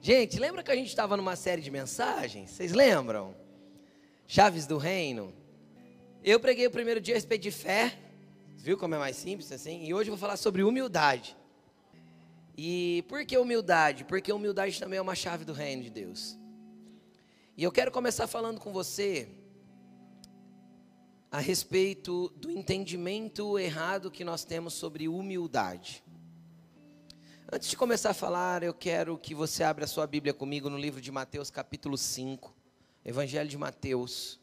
Gente, lembra que a gente estava numa série de mensagens? Vocês lembram? Chaves do Reino. Eu preguei o primeiro dia a respeito de fé. Viu como é mais simples assim? E hoje eu vou falar sobre humildade. E por que humildade? Porque humildade também é uma chave do reino de Deus. E eu quero começar falando com você a respeito do entendimento errado que nós temos sobre humildade. Antes de começar a falar, eu quero que você abra a sua Bíblia comigo no livro de Mateus, capítulo 5. Evangelho de Mateus,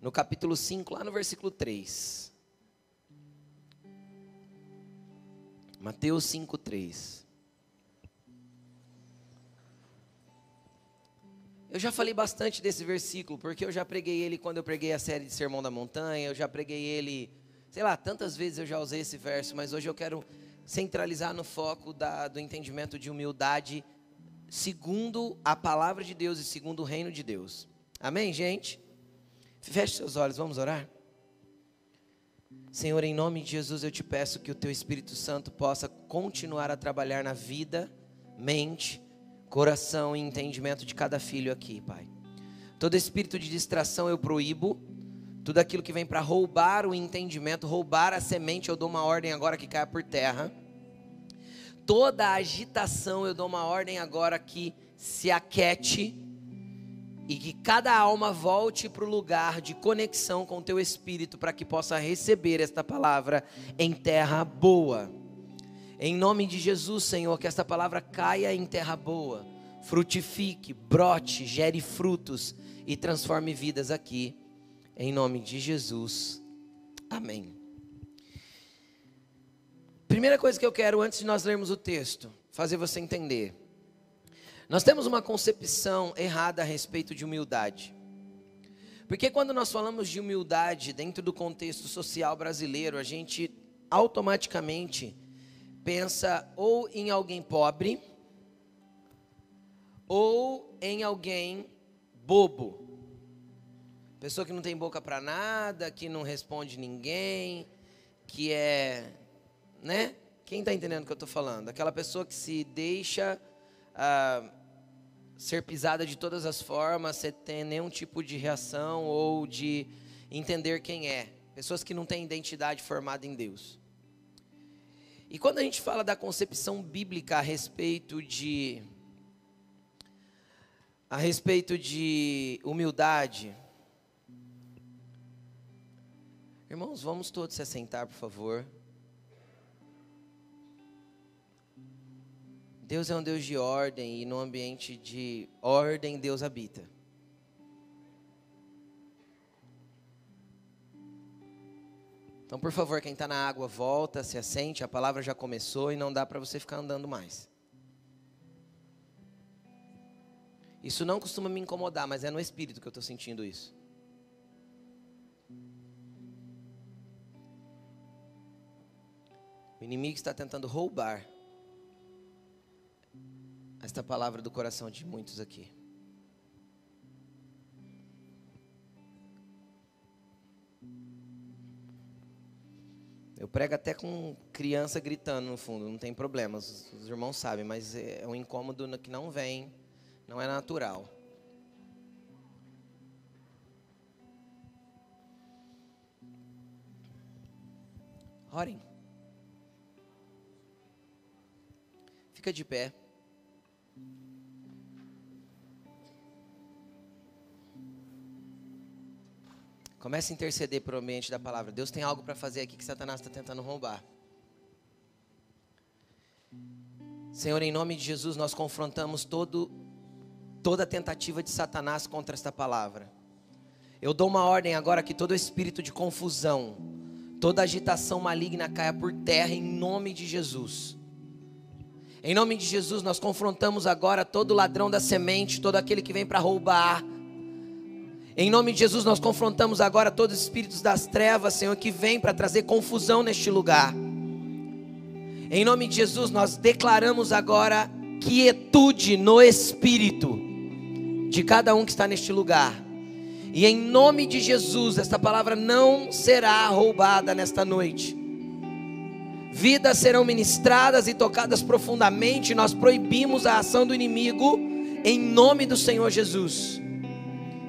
no capítulo 5, lá no versículo 3. Mateus 5, 3. Eu já falei bastante desse versículo, porque eu já preguei ele quando eu preguei a série de Sermão da Montanha, eu já preguei ele, sei lá, tantas vezes eu já usei esse verso, mas hoje eu quero centralizar no foco do entendimento de humildade, segundo a palavra de Deus e segundo o reino de Deus. Amém, gente? Feche seus olhos, vamos orar? Senhor, em nome de Jesus eu te peço que o teu Espírito Santo possa continuar a trabalhar na vida, mente, coração e entendimento de cada filho aqui, Pai. Todo espírito de distração eu proíbo, tudo aquilo que vem para roubar o entendimento, roubar a semente, eu dou uma ordem agora que caia por terra. Toda agitação eu dou uma ordem agora que se aquete e que cada alma volte para o lugar de conexão com o teu Espírito para que possa receber esta palavra em terra boa. Em nome de Jesus, Senhor, que esta palavra caia em terra boa, frutifique, brote, gere frutos e transforme vidas aqui. Em nome de Jesus, amém. Primeira coisa que eu quero, antes de nós lermos o texto, fazer você entender. Nós temos uma concepção errada a respeito de humildade. Porque quando nós falamos de humildade dentro do contexto social brasileiro, a gente automaticamente pensa ou em alguém pobre, ou em alguém bobo. Pessoa que não tem boca para nada, que não responde ninguém, que é, né? Quem está entendendo o que eu estou falando? Aquela pessoa que se deixa ser pisada de todas as formas, sem ter nenhum tipo de reação ou de entender quem é. Pessoas que não têm identidade formada em Deus. E quando a gente fala da concepção bíblica a respeito de humildade, irmãos, vamos todos se assentar, por favor. Deus é um Deus de ordem e no ambiente de ordem Deus habita. Então, por favor, quem está na água, volta, se assente, a palavra já começou e não dá para você ficar andando mais. Isso não costuma me incomodar, mas é no espírito que eu estou sentindo isso. O inimigo está tentando roubar esta palavra do coração de muitos aqui. Eu prego até com criança gritando no fundo, não tem problema, os irmãos sabem, mas é um incômodo que não vem, não é natural. Orem. Fica de pé. Comece a interceder pelo ambiente da palavra. Deus tem algo para fazer aqui que Satanás está tentando roubar. Senhor, em nome de Jesus, nós confrontamos toda tentativa de Satanás contra esta palavra. Eu dou uma ordem agora que todo espírito de confusão, toda agitação maligna caia por terra em nome de Jesus. Em nome de Jesus, nós confrontamos agora todo ladrão da semente, todo aquele que vem para roubar. Em nome de Jesus, nós confrontamos agora todos os espíritos das trevas, Senhor, que vêm para trazer confusão neste lugar. Em nome de Jesus, nós declaramos agora quietude no espírito de cada um que está neste lugar. E em nome de Jesus, esta palavra não será roubada nesta noite. Vidas serão ministradas e tocadas profundamente. Nós proibimos a ação do inimigo em nome do Senhor Jesus.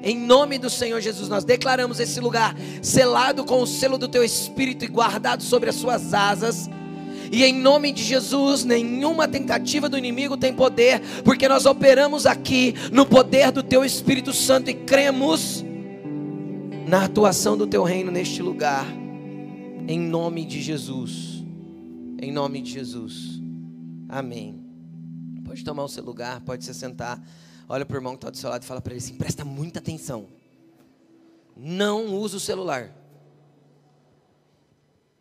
Em nome do Senhor Jesus, nós declaramos esse lugar selado com o selo do Teu Espírito e guardado sobre as Suas asas. E em nome de Jesus, nenhuma tentativa do inimigo tem poder, porque nós operamos aqui no poder do Teu Espírito Santo e cremos na atuação do Teu reino neste lugar. Em nome de Jesus. Em nome de Jesus. Amém. Pode tomar o seu lugar, pode se sentar. Olha para o irmão que está do seu lado e fala para ele assim: presta muita atenção. Não usa o celular.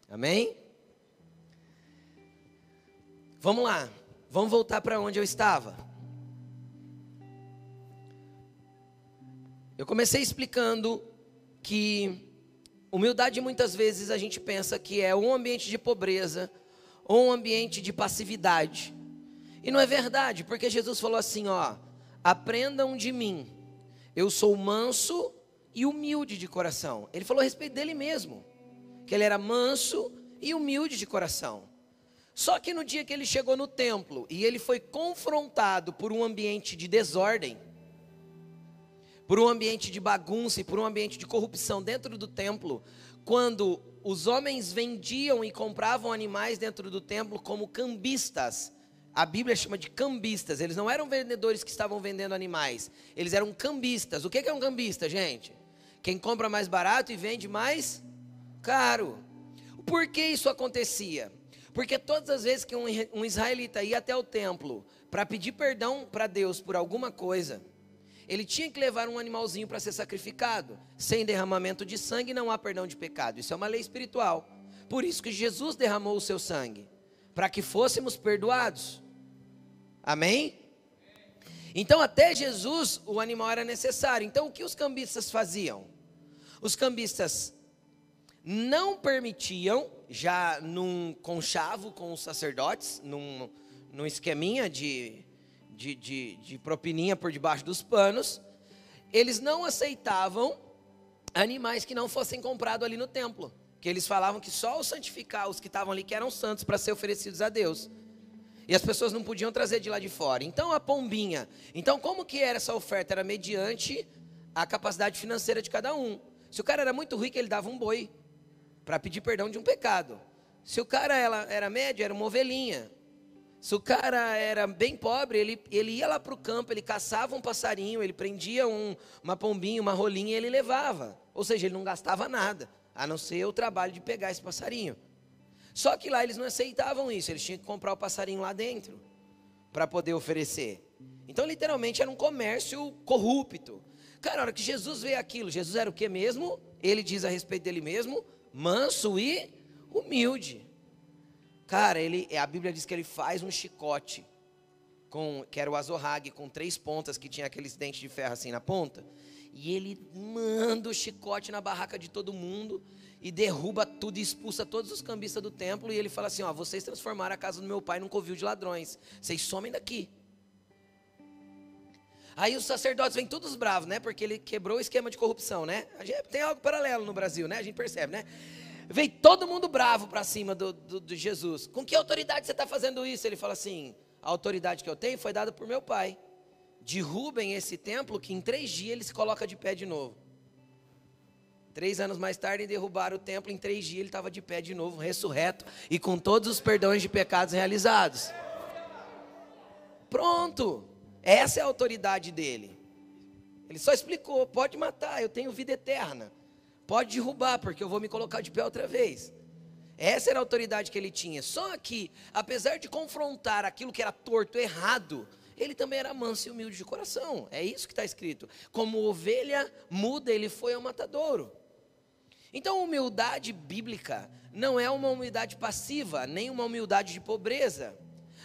Amém? Vamos lá. Vamos voltar para onde eu estava. Eu comecei explicando que humildade muitas vezes a gente pensa que é um ambiente de pobreza ou um ambiente de passividade. E não é verdade, porque Jesus falou assim, ó: aprendam de mim, eu sou manso e humilde de coração. Ele falou a respeito dele mesmo, que ele era manso e humilde de coração. Só que no dia que ele chegou no templo e ele foi confrontado por um ambiente de desordem, por um ambiente de bagunça e por um ambiente de corrupção dentro do templo, quando os homens vendiam e compravam animais dentro do templo como cambistas. A Bíblia chama de cambistas. Eles não eram vendedores que estavam vendendo animais, eles eram cambistas. O que é um cambista, gente? Quem compra mais barato e vende mais caro. Por que isso acontecia? Porque todas as vezes que um israelita ia até o templo para pedir perdão para Deus por alguma coisa, ele tinha que levar um animalzinho para ser sacrificado. Sem derramamento de sangue não há perdão de pecado. Isso é uma lei espiritual. Por isso que Jesus derramou o seu sangue, para que fôssemos perdoados. Amém? Então até Jesus o animal era necessário. Então o que os cambistas faziam? Os cambistas não permitiam, já num conchavo com os sacerdotes, num esqueminha de propininha por debaixo dos panos, eles não aceitavam animais que não fossem comprados ali no templo, que eles falavam que só os santificar, os que estavam ali que eram santos para ser oferecidos a Deus, e as pessoas não podiam trazer de lá de fora. Então a pombinha, então como que era essa oferta? Era mediante a capacidade financeira de cada um. Se o cara era muito rico, ele dava um boi para pedir perdão de um pecado. Se o cara era médio, era uma ovelhinha. Se o cara era bem pobre, ele ia lá para o campo, ele caçava um passarinho, ele prendia uma pombinha, uma rolinha e ele levava. Ou seja, ele não gastava nada, a não ser o trabalho de pegar esse passarinho. Só que lá eles não aceitavam isso, eles tinham que comprar o passarinho lá dentro para poder oferecer. Então literalmente era um comércio corrupto. Cara, a hora que Jesus veio aquilo, Jesus era o que mesmo? Ele diz a respeito dele mesmo: manso e humilde. Cara, a Bíblia diz que ele faz um chicote, que era o azorrague, com 3 pontas, que tinha aqueles dentes de ferro assim na ponta. E ele manda o chicote na barraca de todo mundo e derruba tudo e expulsa todos os cambistas do templo. E ele fala assim, ó: vocês transformaram a casa do meu pai num covil de ladrões, vocês somem daqui. Aí os sacerdotes vêm todos bravos, né? Porque ele quebrou o esquema de corrupção, né? Tem algo paralelo no Brasil, né? A gente percebe, né? Veio todo mundo bravo para cima de Jesus. Com que autoridade você está fazendo isso? Ele fala assim: a autoridade que eu tenho foi dada por meu pai. Derrubem esse templo que em 3 dias ele se coloca de pé de novo. 3 anos mais tarde derrubaram o templo, em 3 dias ele estava de pé de novo, ressurreto e com todos os perdões de pecados realizados. Pronto. Essa é a autoridade dele. Ele só explicou: pode matar, eu tenho vida eterna. Pode derrubar, porque eu vou me colocar de pé outra vez. Essa era a autoridade que ele tinha. Só que, apesar de confrontar aquilo que era torto, errado, ele também era manso e humilde de coração. É isso que está escrito. Como ovelha muda, ele foi ao matadouro. Então, humildade bíblica não é uma humildade passiva, nem uma humildade de pobreza.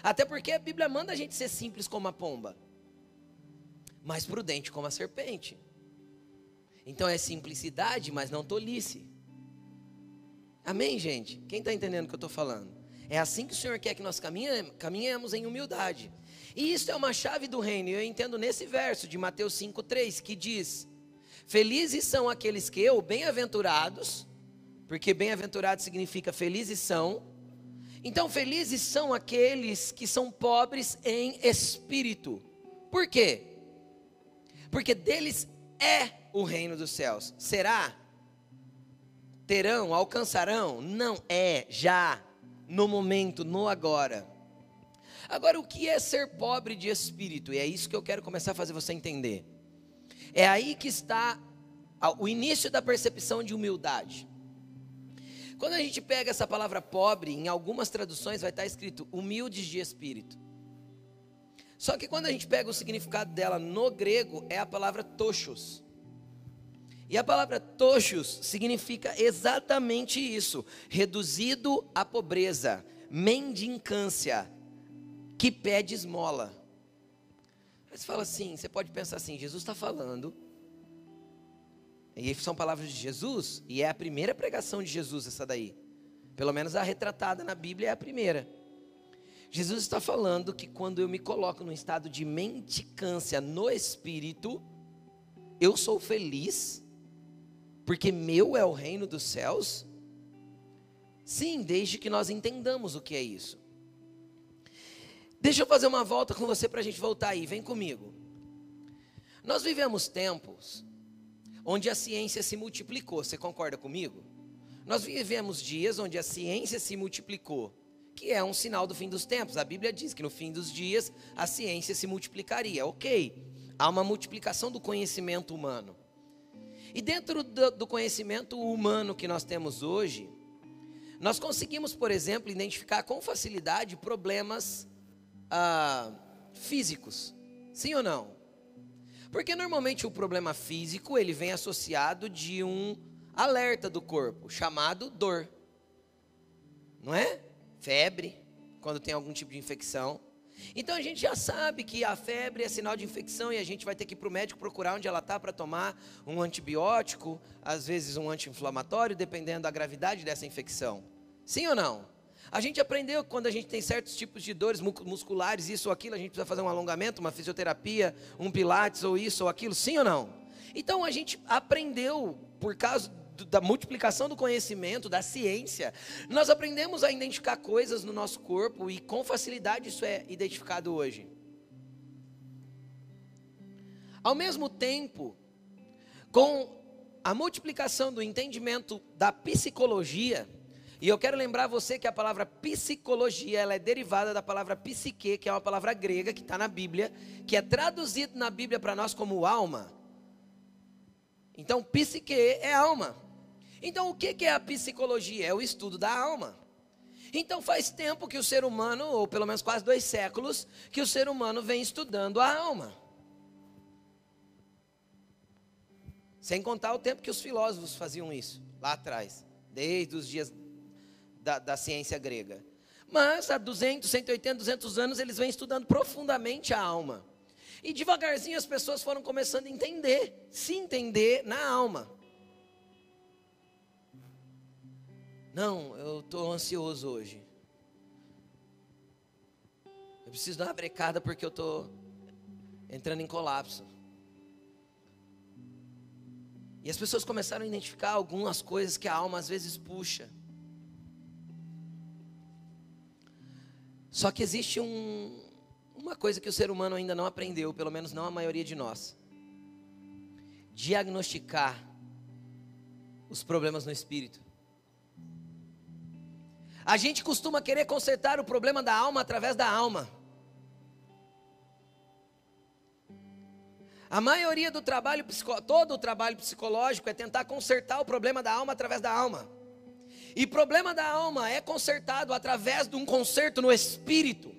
Até porque a Bíblia manda a gente ser simples como a pomba, mas prudente como a serpente. Então é simplicidade, mas não tolice. Amém, gente? Quem está entendendo o que eu estou falando? É assim que o Senhor quer que nós caminhemos em humildade. E isso é uma chave do reino. E eu entendo nesse verso de Mateus 5,3, que diz: felizes são aqueles que, ou bem-aventurados, porque bem-aventurado significa felizes são. Então, felizes são aqueles que são pobres em espírito. Por quê? Porque deles é o reino dos céus. Será? Terão? Alcançarão? Não, é, já, no momento, no agora. Agora, o que é ser pobre de espírito? E é isso que eu quero começar a fazer você entender. É aí que está o início da percepção de humildade. Quando a gente pega essa palavra pobre, em algumas traduções vai estar escrito humildes de espírito. Só que quando a gente pega o significado dela no grego, é a palavra tochos. E a palavra tochos significa exatamente isso: reduzido à pobreza, mendicância, que pede esmola. Aí você fala assim, você pode pensar assim, Jesus está falando, e são palavras de Jesus, e é a primeira pregação de Jesus essa daí. Pelo menos a retratada na Bíblia é a primeira. Jesus está falando que quando eu me coloco num estado de mendicância no Espírito, eu sou feliz, porque meu é o reino dos céus? Sim, desde que nós entendamos o que é isso. Deixa eu fazer uma volta com você para a gente voltar aí, vem comigo. Nós vivemos tempos onde a ciência se multiplicou, você concorda comigo? Nós vivemos dias onde a ciência se multiplicou, que é um sinal do fim dos tempos. A Bíblia diz que no fim dos dias a ciência se multiplicaria, ok. Há uma multiplicação do conhecimento humano. E dentro do conhecimento humano que nós temos hoje, nós conseguimos, por exemplo, identificar com facilidade problemas físicos, sim ou não? Porque normalmente o problema físico, ele vem associado de um alerta do corpo, chamado dor. Não é? Febre, quando tem algum tipo de infecção. Então a gente já sabe que a febre é sinal de infecção e a gente vai ter que ir para o médico procurar onde ela está para tomar um antibiótico, às vezes um anti-inflamatório, dependendo da gravidade dessa infecção. Sim ou não? A gente aprendeu que quando a gente tem certos tipos de dores musculares, isso ou aquilo, a gente precisa fazer um alongamento, uma fisioterapia, um pilates ou isso ou aquilo, sim ou não? Então a gente aprendeu, por causa da multiplicação do conhecimento, da ciência, nós aprendemos a identificar coisas no nosso corpo e com facilidade isso é identificado hoje. Ao mesmo tempo, com a multiplicação do entendimento da psicologia, e eu quero lembrar você que a palavra psicologia, ela é derivada da palavra psique, que é uma palavra grega que está na Bíblia, que é traduzido na Bíblia para nós como alma. Então, psique é alma. Então, o que é a psicologia? É o estudo da alma. Então, faz tempo que o ser humano, ou pelo menos quase 2 séculos, que o ser humano vem estudando a alma. Sem contar o tempo que os filósofos faziam isso, lá atrás, desde os dias da ciência grega. Mas há 200, 180, 200 anos eles vêm estudando profundamente a alma. E devagarzinho as pessoas foram começando a entender, se entender na alma. Não, eu estou ansioso hoje. Eu preciso dar uma brecada porque eu estou entrando em colapso. E as pessoas começaram a identificar algumas coisas que a alma às vezes puxa. Só que existe uma coisa que o ser humano ainda não aprendeu, pelo menos não a maioria de nós. Diagnosticar os problemas no espírito. A gente costuma querer consertar o problema da alma através da alma. A maioria do trabalho, todo o trabalho psicológico é tentar consertar o problema da alma através da alma. E problema da alma é consertado através de um conserto no espírito.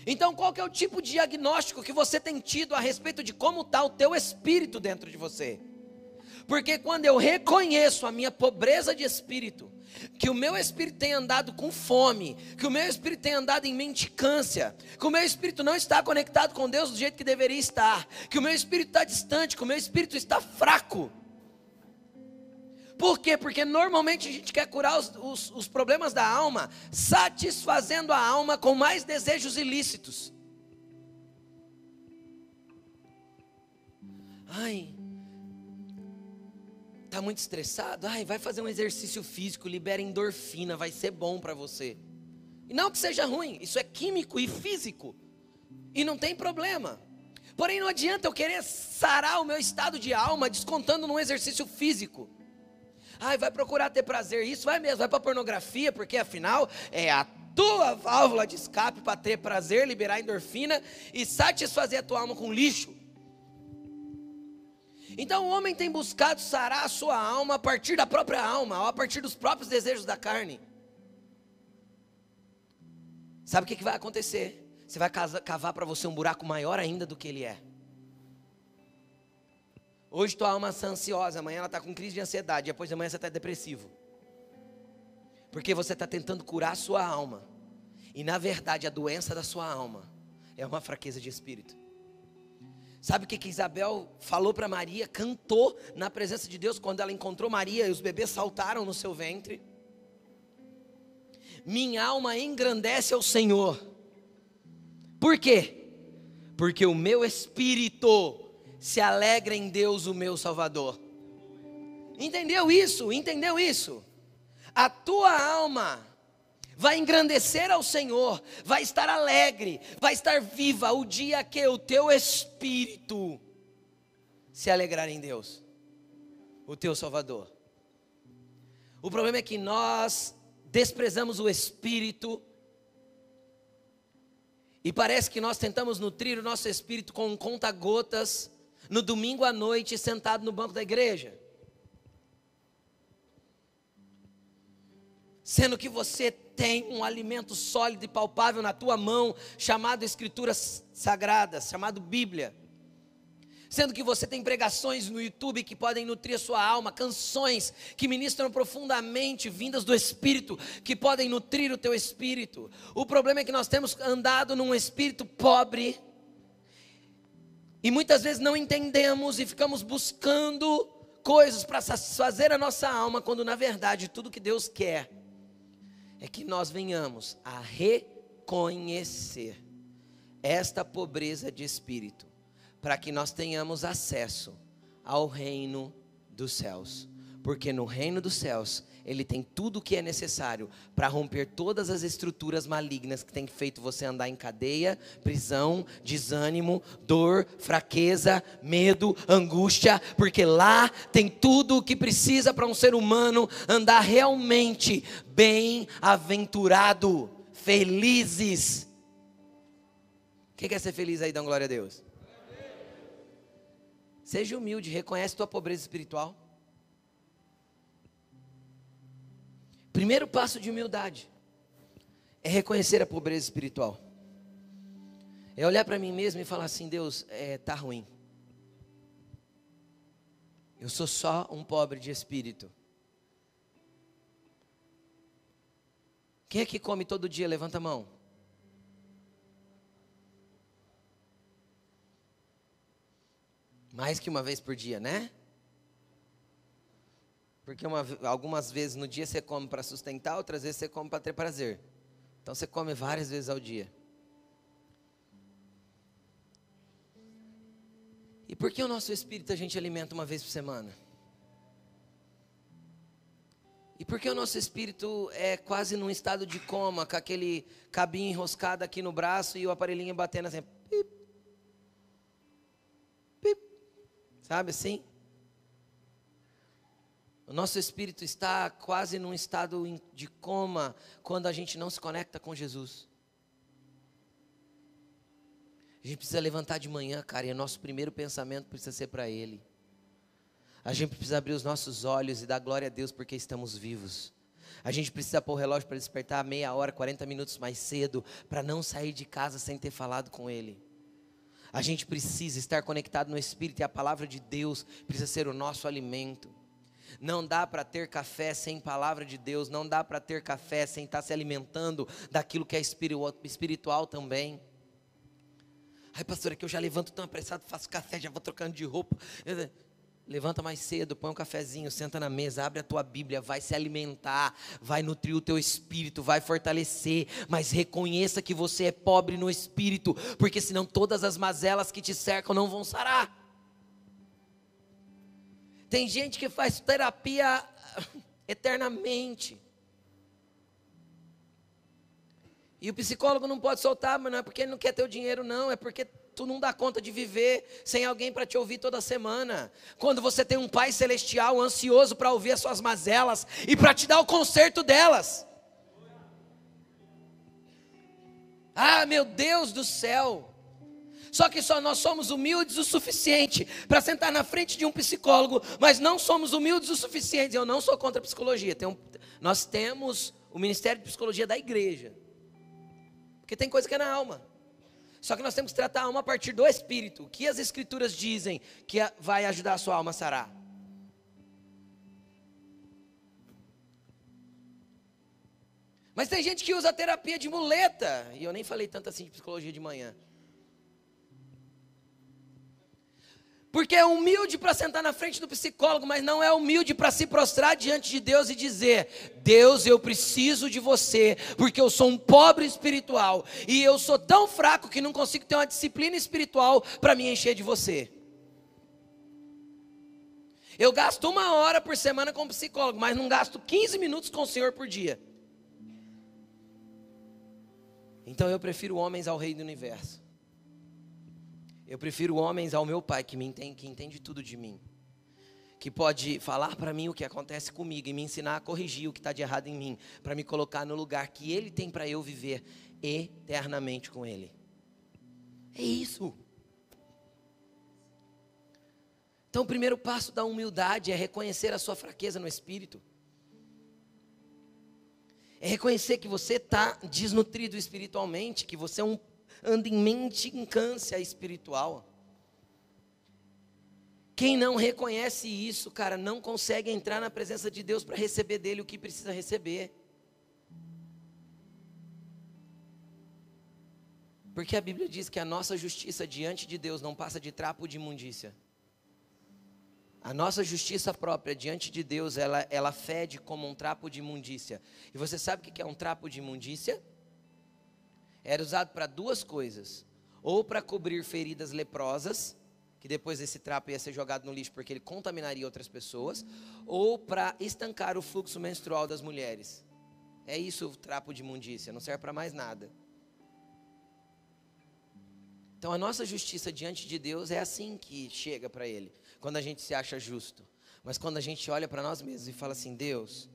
Então, qual que é o tipo de diagnóstico que você tem tido a respeito de como está o teu espírito dentro de você? Porque quando eu reconheço a minha pobreza de espírito, que o meu espírito tem andado com fome, que o meu espírito tem andado em mendicância, que o meu espírito não está conectado com Deus do jeito que deveria estar, que o meu espírito está distante, que o meu espírito está fraco. Por quê? Porque normalmente a gente quer curar os problemas da alma, satisfazendo a alma com mais desejos ilícitos. Está muito estressado? Ai, vai fazer um exercício físico, libera endorfina, vai ser bom para você. E não que seja ruim, isso é químico e físico. E não tem problema. Porém, não adianta eu querer sarar o meu estado de alma descontando num exercício físico. Ai, vai procurar ter prazer, isso vai mesmo, vai para pornografia, porque afinal é a tua válvula de escape para ter prazer, liberar endorfina e satisfazer a tua alma com lixo. Então o homem tem buscado sarar a sua alma a partir da própria alma, ou a partir dos próprios desejos da carne. Sabe o que vai acontecer? Você vai cavar para você um buraco maior ainda do que ele é. Hoje tua alma está ansiosa, amanhã ela está com crise de ansiedade, depois de amanhã você está depressivo. Porque você está tentando curar a sua alma. E na verdade a doença da sua alma é uma fraqueza de espírito. Sabe o que Isabel falou para Maria, cantou na presença de Deus quando ela encontrou Maria e os bebês saltaram no seu ventre? Minha alma engrandece ao Senhor. Por quê? Porque o meu espírito se alegra em Deus, o meu Salvador. Entendeu isso? Entendeu isso? A tua alma vai engrandecer ao Senhor, vai estar alegre, vai estar viva o dia que o teu espírito se alegrar em Deus, o teu Salvador. O problema é que nós desprezamos o espírito e parece que nós tentamos nutrir o nosso espírito com um conta-gotas no domingo à noite sentado no banco da igreja. Sendo que você tem um alimento sólido e palpável na tua mão, chamado Escrituras Sagradas, chamado Bíblia. Sendo que você tem pregações no YouTube que podem nutrir a sua alma, canções que ministram profundamente, vindas do Espírito, que podem nutrir o teu espírito. O problema é que nós temos andado num espírito pobre, e muitas vezes não entendemos e ficamos buscando coisas para satisfazer a nossa alma, quando na verdade tudo que Deus quer é que nós venhamos a reconhecer esta pobreza de espírito, para que nós tenhamos acesso ao reino dos céus. Porque no reino dos céus, Ele tem tudo o que é necessário para romper todas as estruturas malignas que tem feito você andar em cadeia, prisão, desânimo, dor, fraqueza, medo, angústia. Porque lá tem tudo o que precisa para um ser humano andar realmente bem-aventurado, felizes. Quem quer ser feliz aí? Dá glória a Deus. Seja humilde, reconhece tua pobreza espiritual. Primeiro passo de humildade é reconhecer a pobreza espiritual. É olhar para mim mesmo e falar assim: Deus, tá ruim. Eu sou só um pobre de espírito. Quem é que come todo dia? Levanta a mão. Mais que uma vez por dia, né? Porque algumas vezes no dia você come para sustentar, outras vezes você come para ter prazer. Então você come várias vezes ao dia. E por que o nosso espírito a gente alimenta uma vez por semana? E por que o nosso espírito é quase num estado de coma, com aquele cabinho enroscado aqui no braço e o aparelhinho batendo assim, pip, pip, sabe assim? O nosso espírito está quase num estado de coma quando a gente não se conecta com Jesus. A gente precisa levantar de manhã, cara, e o nosso primeiro pensamento precisa ser para Ele. A gente precisa abrir os nossos olhos e dar glória a Deus porque estamos vivos. A gente precisa pôr o relógio para despertar meia hora, 40 minutos mais cedo, para não sair de casa sem ter falado com Ele. A gente precisa estar conectado no Espírito, e a palavra de Deus precisa ser o nosso alimento. Não dá para ter café sem palavra de Deus. Não dá para ter café sem estar se alimentando daquilo que é espiritual também. Ai, pastor, é que eu já levanto tão apressado, faço café, já vou trocando de roupa. Levanta mais cedo, põe um cafezinho, senta na mesa, abre a tua Bíblia, vai se alimentar, vai nutrir o teu espírito, vai fortalecer, mas reconheça que você é pobre no espírito, porque senão todas as mazelas que te cercam não vão sarar. Tem gente que faz terapia eternamente. E o psicólogo não pode soltar, mas não é porque ele não quer teu dinheiro, não. É porque tu não dá conta de viver sem alguém para te ouvir toda semana. Quando você tem um Pai Celestial ansioso para ouvir as suas mazelas e para te dar o conserto delas. Ah, meu Deus do céu. Só que só nós somos humildes o suficiente para sentar na frente de um psicólogo, mas não somos humildes o suficiente. Eu não sou contra a psicologia. Nós temos o Ministério de Psicologia da igreja. Porque tem coisa que é na alma. Só que nós temos que tratar a alma a partir do Espírito. O que as Escrituras dizem que vai ajudar a sua alma a sarar? Mas tem gente que usa a terapia de muleta. E eu nem falei tanto assim de psicologia de manhã. Porque é humilde para sentar na frente do psicólogo, mas não é humilde para se prostrar diante de Deus e dizer: Deus, eu preciso de você, porque eu sou um pobre espiritual, e eu sou tão fraco que não consigo ter uma disciplina espiritual para me encher de você. Eu gasto 1 hora por semana com psicólogo, mas não gasto 15 minutos com o Senhor por dia. Então eu prefiro homens ao Rei do Universo. Eu prefiro homens ao meu Pai, que entende tudo de mim. Que pode falar para mim o que acontece comigo e me ensinar a corrigir o que está de errado em mim, para me colocar no lugar que Ele tem para eu viver eternamente com Ele. É isso. Então o primeiro passo da humildade é reconhecer a sua fraqueza no espírito. É reconhecer que você está desnutrido espiritualmente, que você anda em mendicância espiritual. Quem não reconhece isso, cara, não consegue entrar na presença de Deus para receber dele o que precisa receber. Porque a Bíblia diz que a nossa justiça diante de Deus não passa de trapo de imundícia. A nossa justiça própria diante de Deus, ela fede como um trapo de imundícia. E você sabe o que é um trapo de imundícia? Era usado para 2 coisas. Ou para cobrir feridas leprosas, que depois esse trapo ia ser jogado no lixo porque ele contaminaria outras pessoas. Ou para estancar o fluxo menstrual das mulheres. É isso o trapo de imundícia, não serve para mais nada. Então a nossa justiça diante de Deus é assim que chega para Ele. Quando a gente se acha justo. Mas quando a gente olha para nós mesmos e fala assim: Deus,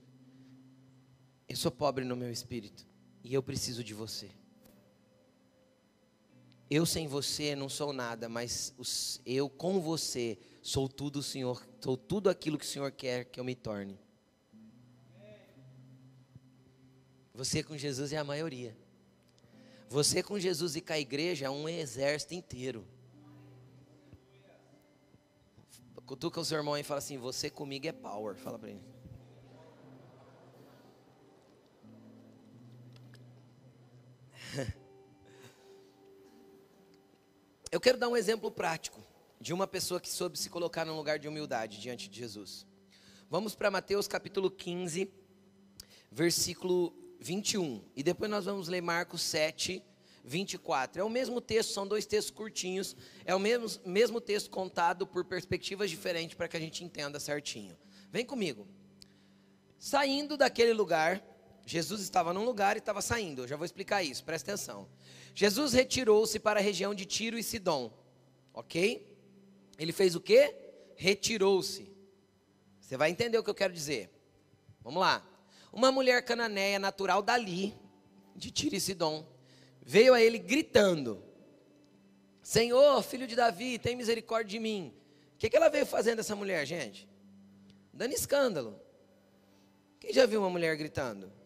eu sou pobre no meu espírito e eu preciso de você. Eu sem você não sou nada, mas eu com você sou tudo, Senhor, sou tudo aquilo que o Senhor quer que eu me torne. Você com Jesus é a maioria. Você com Jesus e com a igreja é um exército inteiro. Cutuca o seu irmão e fala assim: você comigo é power. Fala para ele. Eu quero dar um exemplo prático de uma pessoa que soube se colocar num lugar de humildade diante de Jesus. Vamos para Mateus capítulo 15, versículo 21. E depois nós vamos ler Marcos 7, 24. É o mesmo texto, são 2 textos curtinhos. É o mesmo texto contado por perspectivas diferentes para que a gente entenda certinho. Vem comigo. Saindo daquele lugar, Jesus estava num lugar e estava saindo. Eu já vou explicar isso, presta atenção. Jesus retirou-se para a região de Tiro e Sidom. Ok? Ele fez o quê? Retirou-se. Você vai entender o que eu quero dizer. Vamos lá. Uma mulher cananeia natural dali, de Tiro e Sidom, veio a ele gritando: Senhor, filho de Davi, tem misericórdia de mim. O que ela veio fazendo, essa mulher, gente? Dando escândalo. Quem já viu uma mulher gritando?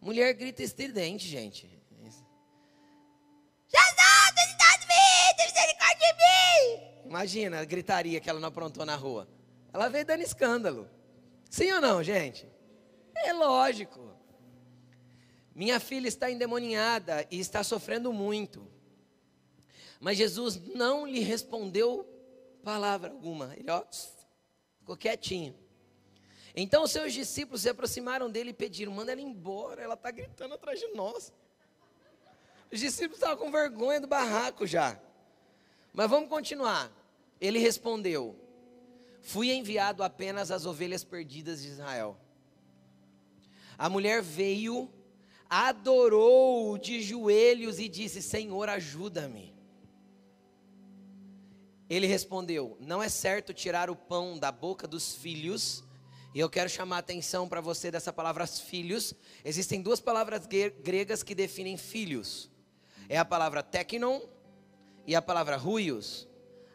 Mulher grita estridente, gente. Jesus, filho de Davi, tem misericórdia de mim. Imagina a gritaria que ela não aprontou na rua. Ela veio dando escândalo. Sim ou não, gente? É lógico. Minha filha está endemoniada e está sofrendo muito. Mas Jesus não lhe respondeu palavra alguma. Ele, ficou quietinho. Então os seus discípulos se aproximaram dele e pediram: manda ela embora, ela está gritando atrás de nós. Os discípulos estavam com vergonha do barraco já. Mas vamos continuar. Ele respondeu: fui enviado apenas às ovelhas perdidas de Israel. A mulher veio, adorou-o de joelhos e disse: Senhor, ajuda-me. Ele respondeu: não é certo tirar o pão da boca dos filhos. E eu quero chamar a atenção para você dessa palavra filhos. Existem duas palavras gregas que definem filhos. É a palavra teknon e a palavra huios.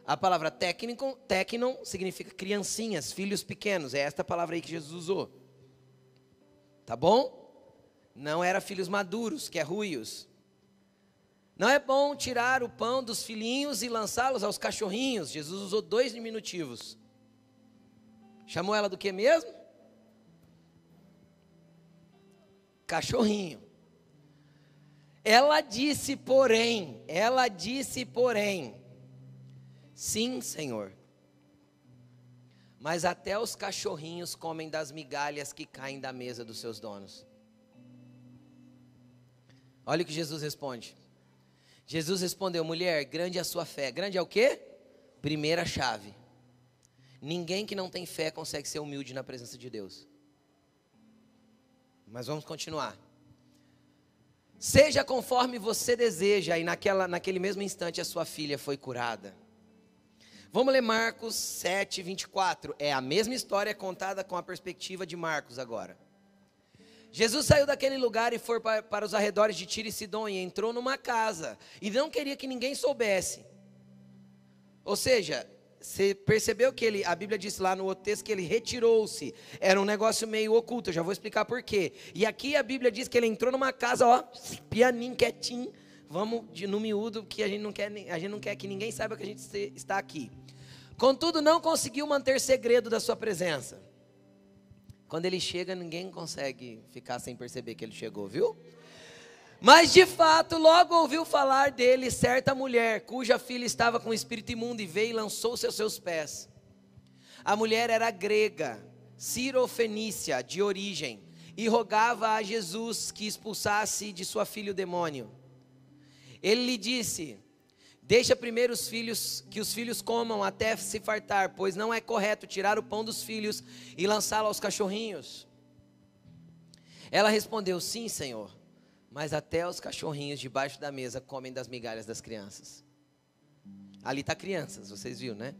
A palavra teknon significa criancinhas, filhos pequenos. É esta palavra aí que Jesus usou. Tá bom? Não era filhos maduros, que é huios. Não é bom tirar o pão dos filhinhos e lançá-los aos cachorrinhos. Jesus usou dois diminutivos. Chamou ela do que mesmo? Cachorrinho. Ela disse, porém, sim, Senhor, mas até os cachorrinhos comem das migalhas que caem da mesa dos seus donos. Olha o que Jesus responde. Jesus respondeu: mulher, grande é a sua fé. Grande é o quê? Primeira chave. Ninguém que não tem fé consegue ser humilde na presença de Deus. Mas vamos continuar. Seja conforme você deseja. E naquele mesmo instante a sua filha foi curada. Vamos ler Marcos 7, 24. É a mesma história contada com a perspectiva de Marcos agora. Jesus saiu daquele lugar e foi para os arredores de Tiro e Sidom e entrou numa casa. E não queria que ninguém soubesse. Ou seja, você percebeu que a Bíblia diz lá no outro texto que ele retirou-se. Era um negócio meio oculto, eu já vou explicar por quê. E aqui a Bíblia diz que ele entrou numa casa, ó, pianinho, quietinho. Vamos no miúdo, que a gente não quer que ninguém saiba que a gente está aqui. Contudo, não conseguiu manter segredo da sua presença. Quando ele chega, ninguém consegue ficar sem perceber que ele chegou, viu? Mas de fato, logo ouviu falar dele certa mulher, cuja filha estava com espírito imundo, e veio e lançou-se aos seus pés. A mulher era grega, cirofenícia de origem, e rogava a Jesus que expulsasse de sua filha o demônio. Ele lhe disse: deixa primeiro que os filhos comam até se fartar, pois não é correto tirar o pão dos filhos e lançá-lo aos cachorrinhos. Ela respondeu: sim, Senhor, mas até os cachorrinhos debaixo da mesa comem das migalhas das crianças. Ali está crianças, vocês viram, né?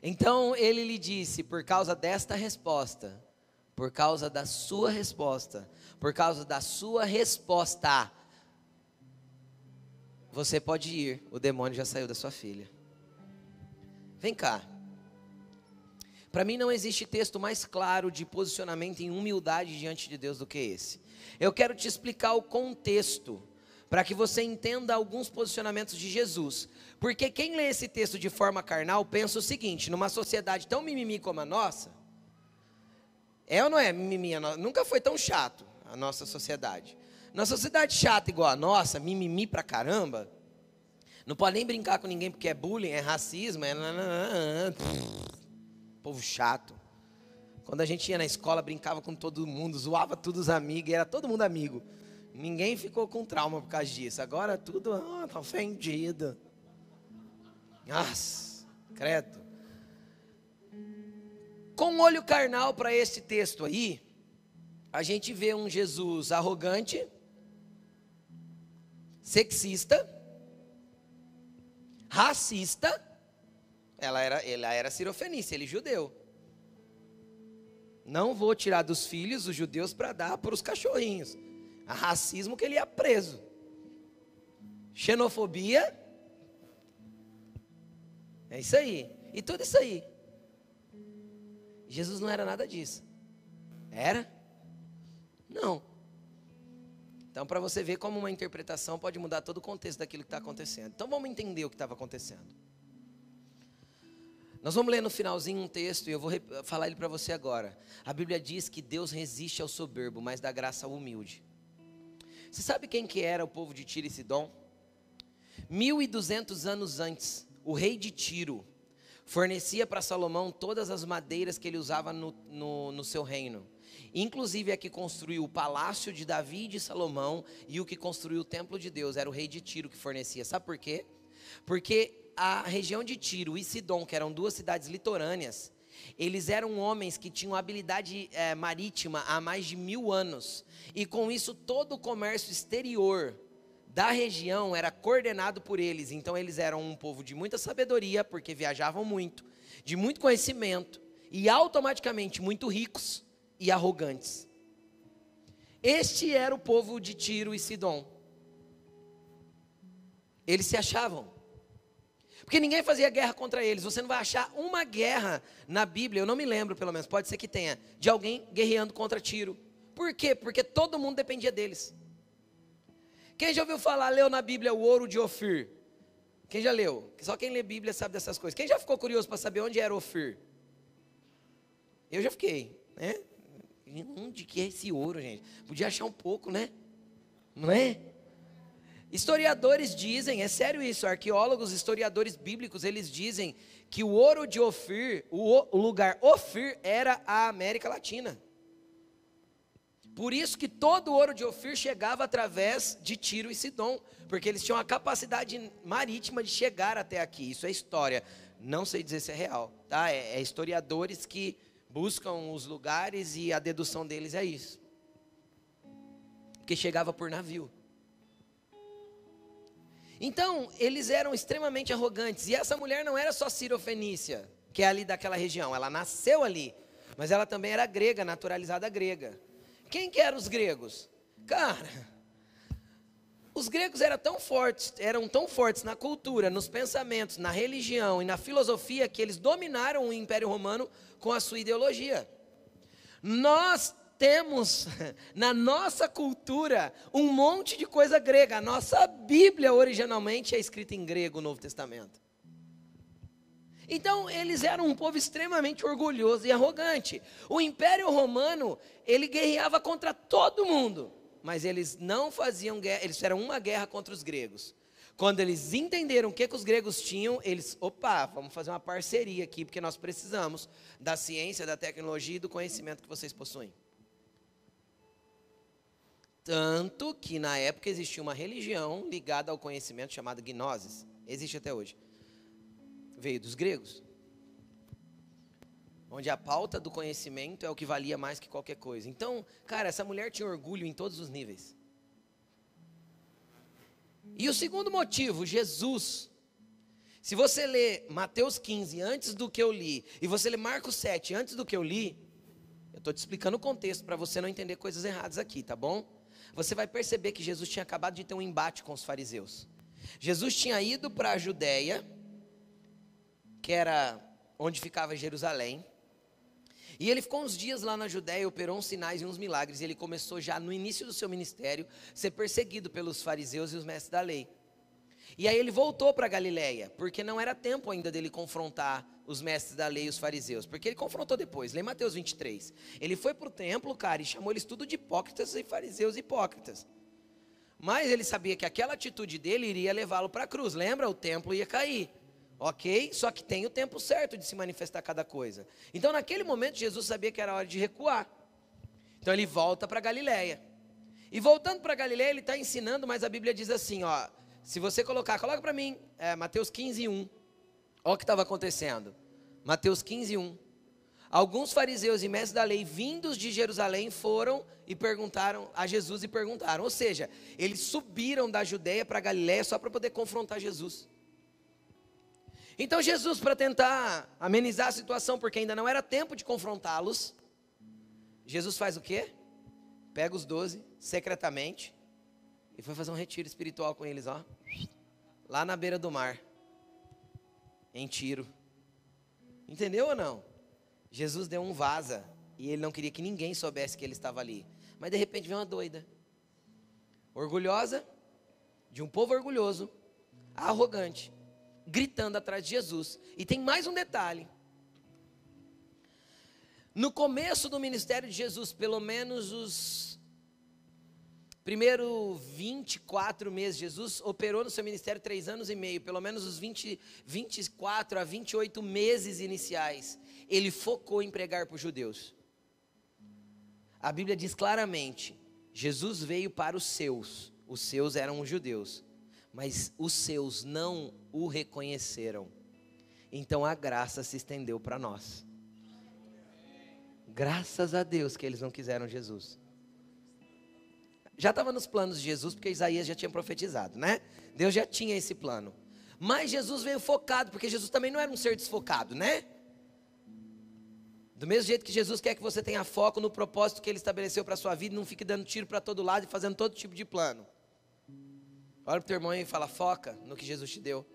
Então ele lhe disse: por causa desta resposta, por causa da sua resposta, você pode ir, o demônio já saiu da sua filha. Vem cá. Para mim não existe texto mais claro de posicionamento em humildade diante de Deus do que esse. Eu quero te explicar o contexto, para que você entenda alguns posicionamentos de Jesus. Porque quem lê esse texto de forma carnal pensa o seguinte: numa sociedade tão mimimi como a nossa, é ou não é mimimi? Nunca foi tão chato a nossa sociedade. Na sociedade chata igual a nossa, mimimi pra caramba, não pode nem brincar com ninguém porque é bullying, é racismo, povo chato. Quando a gente ia na escola, brincava com todo mundo, zoava todos os amigos, era todo mundo amigo. Ninguém ficou com trauma por causa disso. Agora tudo, tá ofendido. Nossa, credo. Com um olho carnal para esse texto aí, a gente vê um Jesus arrogante, sexista, racista. Ela era cirofenícia, ele judeu. Não vou tirar dos filhos os judeus para dar para os cachorrinhos. A racismo que ele ia preso. Xenofobia. É isso aí. E tudo isso aí. Jesus não era nada disso. Era? Não. Então, para você ver como uma interpretação pode mudar todo o contexto daquilo que está acontecendo. Então, vamos entender o que estava acontecendo. Nós vamos ler no finalzinho um texto e eu vou falar ele para você agora. A Bíblia diz que Deus resiste ao soberbo, mas dá graça ao humilde. Você sabe quem que era o povo de Tiro e Sidom? 1200 anos antes, o rei de Tiro fornecia para Salomão todas as madeiras que ele usava no seu reino. Inclusive a que construiu o palácio de Davi e de Salomão e o que construiu o templo de Deus, era o rei de Tiro que fornecia. Sabe por quê? Porque a região de Tiro e Sidom, que eram duas cidades litorâneas, eles eram homens que tinham habilidade marítima há mais de 1000 anos. E com isso todo o comércio exterior da região era coordenado por eles. Então eles eram um povo de muita sabedoria, porque viajavam muito, de muito conhecimento e automaticamente muito ricos e arrogantes. Este era o povo de Tiro e Sidom. Eles se achavam, porque ninguém fazia guerra contra eles. Você não vai achar uma guerra na Bíblia, eu não me lembro pelo menos, pode ser que tenha, de alguém guerreando contra Tiro. Por quê? Porque todo mundo dependia deles. Quem já ouviu falar, leu na Bíblia o ouro de Ofir? Quem já leu? Só quem lê Bíblia sabe dessas coisas. Quem já ficou curioso para saber onde era Ofir? Eu já fiquei, né? Onde que é esse ouro, gente? Podia achar um pouco, né? Não é? Historiadores dizem, é sério isso, arqueólogos, historiadores bíblicos, eles dizem que o ouro de Ofir, o lugar Ofir, era a América Latina. Por isso que todo o ouro de Ofir chegava através de Tiro e Sidom, porque eles tinham a capacidade marítima de chegar até aqui. Isso é história, não sei dizer se é real, tá? É historiadores que buscam os lugares e a dedução deles é isso, porque chegava por navio. Então, eles eram extremamente arrogantes, e essa mulher não era só Cirofenícia, que é ali daquela região, ela nasceu ali, mas ela também era grega, naturalizada grega. Quem que eram os gregos? Cara, os gregos eram tão fortes na cultura, nos pensamentos, na religião e na filosofia, que eles dominaram o Império Romano com a sua ideologia. Nós temos na nossa cultura um monte de coisa grega. A nossa Bíblia originalmente é escrita em grego, o Novo Testamento. Então eles eram um povo extremamente orgulhoso e arrogante. O Império Romano, ele guerreava contra todo mundo, mas eles não faziam guerra, eles fizeram uma guerra contra os gregos. Quando eles entenderam o que os gregos tinham, eles, vamos fazer uma parceria aqui, porque nós precisamos da ciência, da tecnologia e do conhecimento que vocês possuem. Tanto que na época existia uma religião ligada ao conhecimento chamada Gnosis. Existe até hoje. Veio dos gregos. Onde a pauta do conhecimento é o que valia mais que qualquer coisa. Então, cara, essa mulher tinha orgulho em todos os níveis. E o segundo motivo, Jesus. Se você ler Mateus 15 antes do que eu li, e você ler Marcos 7 antes do que eu li, eu estou te explicando o contexto para você não entender coisas erradas aqui, tá bom? Você vai perceber que Jesus tinha acabado de ter um embate com os fariseus. Jesus tinha ido para a Judéia, que era onde ficava Jerusalém, e ele ficou uns dias lá na Judéia, operou uns sinais e uns milagres, e ele começou já no início do seu ministério, ser perseguido pelos fariseus e os mestres da lei. E aí ele voltou para Galiléia, porque não era tempo ainda dele confrontar os mestres da lei e os fariseus, porque ele confrontou depois. Lê Mateus 23, ele foi para o templo, cara, e chamou eles tudo de hipócritas e fariseus hipócritas. Mas ele sabia que aquela atitude dele iria levá-lo para a cruz, lembra? O templo ia cair, ok? Só que tem o tempo certo de se manifestar cada coisa. Então naquele momento Jesus sabia que era hora de recuar. Então ele volta para Galiléia, e voltando para Galiléia ele está ensinando, mas a Bíblia diz assim, ó, se você coloca para mim, Mateus 15, 1. Olha o que estava acontecendo. Mateus 15, 1. Alguns fariseus e mestres da lei vindos de Jerusalém foram e perguntaram a Jesus e perguntaram. Ou seja, eles subiram da Judéia para Galiléia só para poder confrontar Jesus. Então Jesus, para tentar amenizar a situação, porque ainda não era tempo de confrontá-los, Jesus faz o quê? Pega os 12 secretamente e foi fazer um retiro espiritual com eles, ó, lá na beira do mar, em Tiro. Entendeu ou não? Jesus deu um vaza, e ele não queria que ninguém soubesse que ele estava ali. Mas de repente veio uma doida, orgulhosa, de um povo orgulhoso, arrogante, gritando atrás de Jesus. E tem mais um detalhe. No começo do ministério de Jesus, pelo menos Primeiro 24 meses, Jesus operou no seu ministério 3 anos e meio, pelo menos os 24 a 28 meses iniciais, ele focou em pregar para os judeus. A Bíblia diz claramente, Jesus veio para os seus eram os judeus, mas os seus não o reconheceram. Então a graça se estendeu para nós. Graças a Deus que eles não quiseram Jesus. Já estava nos planos de Jesus, porque Isaías já tinha profetizado, né? Deus já tinha esse plano. Mas Jesus veio focado, porque Jesus também não era um ser desfocado, né? Do mesmo jeito que Jesus quer que você tenha foco no propósito que Ele estabeleceu para a sua vida, e não fique dando tiro para todo lado e fazendo todo tipo de plano. Olha para o teu irmão e fala, foca no que Jesus te deu.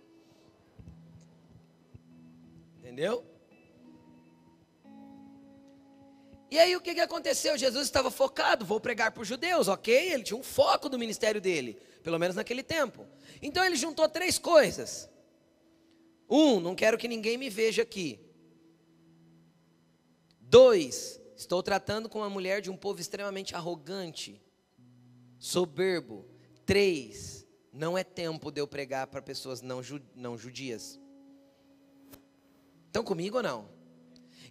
Entendeu? E aí o que aconteceu? Jesus estava focado, vou pregar para os judeus, ok? Ele tinha um foco do ministério dele, pelo menos naquele tempo. Então ele juntou 3 coisas. 1, não quero que ninguém me veja aqui. 2, estou tratando com uma mulher de um povo extremamente arrogante, soberbo. 3, não é tempo de eu pregar para pessoas não judias. Estão comigo ou não?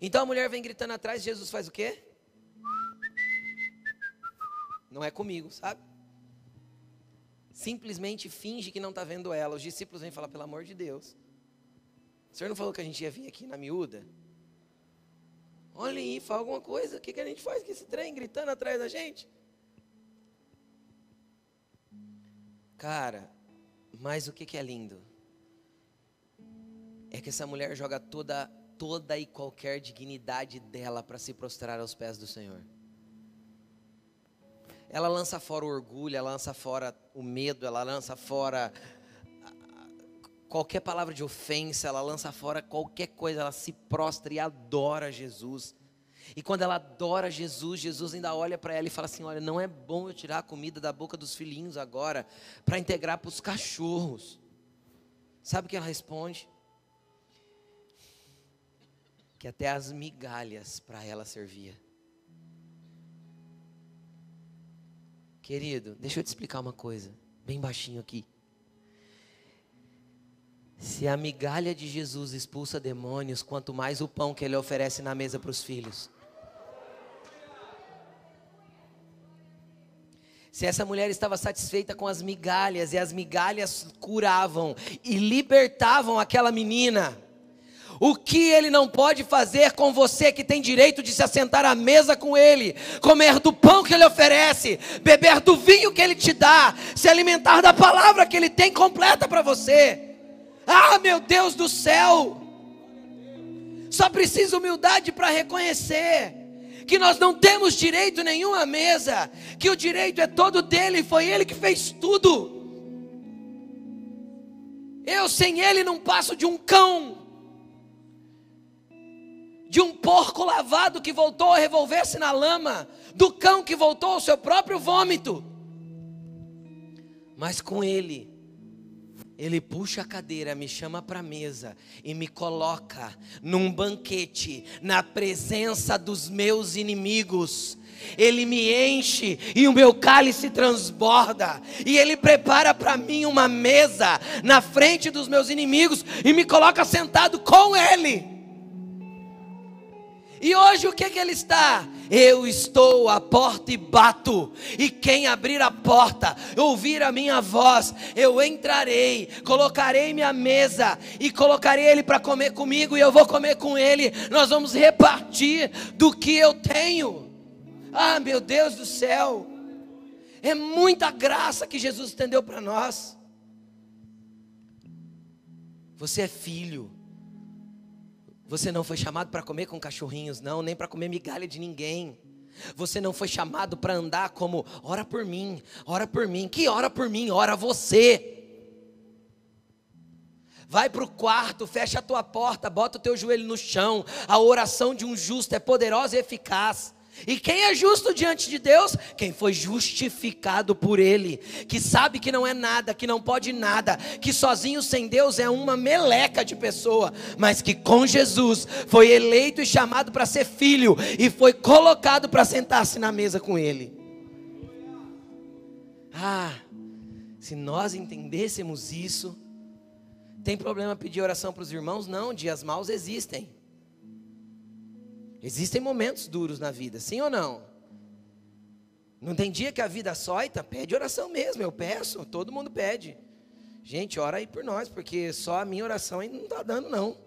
Então a mulher vem gritando atrás, Jesus faz o quê? Não é comigo, sabe? Simplesmente finge que não está vendo ela. Os discípulos vêm falar, pelo amor de Deus, o senhor não falou que a gente ia vir aqui na miúda? Olha aí, fala alguma coisa, o que a gente faz com esse trem gritando atrás da gente? Cara, mas o que é lindo? É que essa mulher joga toda e qualquer dignidade dela para se prostrar aos pés do Senhor. Ela lança fora o orgulho, ela lança fora o medo, ela lança fora qualquer palavra de ofensa, ela lança fora qualquer coisa, ela se prostra e adora Jesus. E quando ela adora Jesus, Jesus ainda olha para ela e fala assim, olha, não é bom eu tirar a comida da boca dos filhinhos agora, para integrar para os cachorros. Sabe o que ela responde? Que até as migalhas para ela servia. Querido, deixa eu te explicar uma coisa, bem baixinho aqui. Se a migalha de Jesus expulsa demônios, quanto mais o pão que Ele oferece na mesa para os filhos. Se essa mulher estava satisfeita com as migalhas, e as migalhas curavam e libertavam aquela menina, o que Ele não pode fazer com você que tem direito de se assentar à mesa com Ele, comer do pão que Ele oferece, beber do vinho que Ele te dá, se alimentar da palavra que Ele tem completa para você? Ah, meu Deus do céu! Só precisa humildade para reconhecer que nós não temos direito nenhum à mesa, que o direito é todo dele, foi Ele que fez tudo. Eu sem Ele não passo de um cão, de um porco lavado que voltou a revolver-se na lama, do cão que voltou ao seu próprio vômito. Mas com Ele puxa a cadeira, me chama para a mesa e me coloca num banquete, na presença dos meus inimigos. Ele me enche e o meu cálice transborda, e Ele prepara para mim uma mesa na frente dos meus inimigos e me coloca sentado com Ele. E hoje o que Ele está? Eu estou à porta e bato, e quem abrir a porta, ouvir a minha voz, eu entrarei, colocarei minha mesa, e colocarei Ele para comer comigo, e eu vou comer com Ele, nós vamos repartir do que eu tenho. Ah, meu Deus do céu, é muita graça que Jesus estendeu para nós. Você é filho. Você não foi chamado para comer com cachorrinhos, não, nem para comer migalha de ninguém. Você não foi chamado para andar como, ora por mim, que ora por mim, ora você. Vai para o quarto, fecha a tua porta, bota o teu joelho no chão. A oração de um justo é poderosa e eficaz. E quem é justo diante de Deus? Quem foi justificado por Ele, que sabe que não é nada, que não pode nada, que sozinho sem Deus é uma meleca de pessoa, mas que com Jesus foi eleito e chamado para ser filho, e foi colocado para sentar-se na mesa com Ele. Se nós entendêssemos isso, tem problema pedir oração para os irmãos? Não, dias maus existem. Existem momentos duros na vida, sim ou não? Não tem dia que a vida soita? Pede oração mesmo, eu peço, todo mundo pede. Gente, ora aí por nós, porque só a minha oração ainda não está dando não.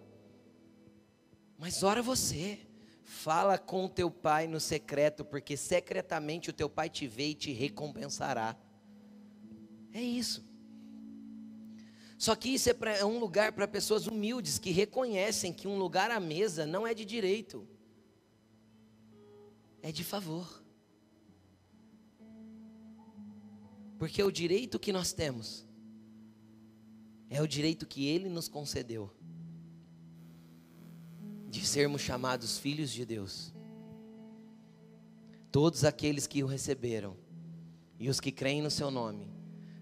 Mas ora você, fala com o teu pai no secreto, porque secretamente o teu pai te vê e te recompensará. É isso. Só que isso é um lugar para pessoas humildes, que reconhecem que um lugar à mesa não é de direito, é de favor. Porque o direito que nós temos é o direito que Ele nos concedeu, de sermos chamados filhos de Deus. Todos aqueles que o receberam e os que creem no seu nome,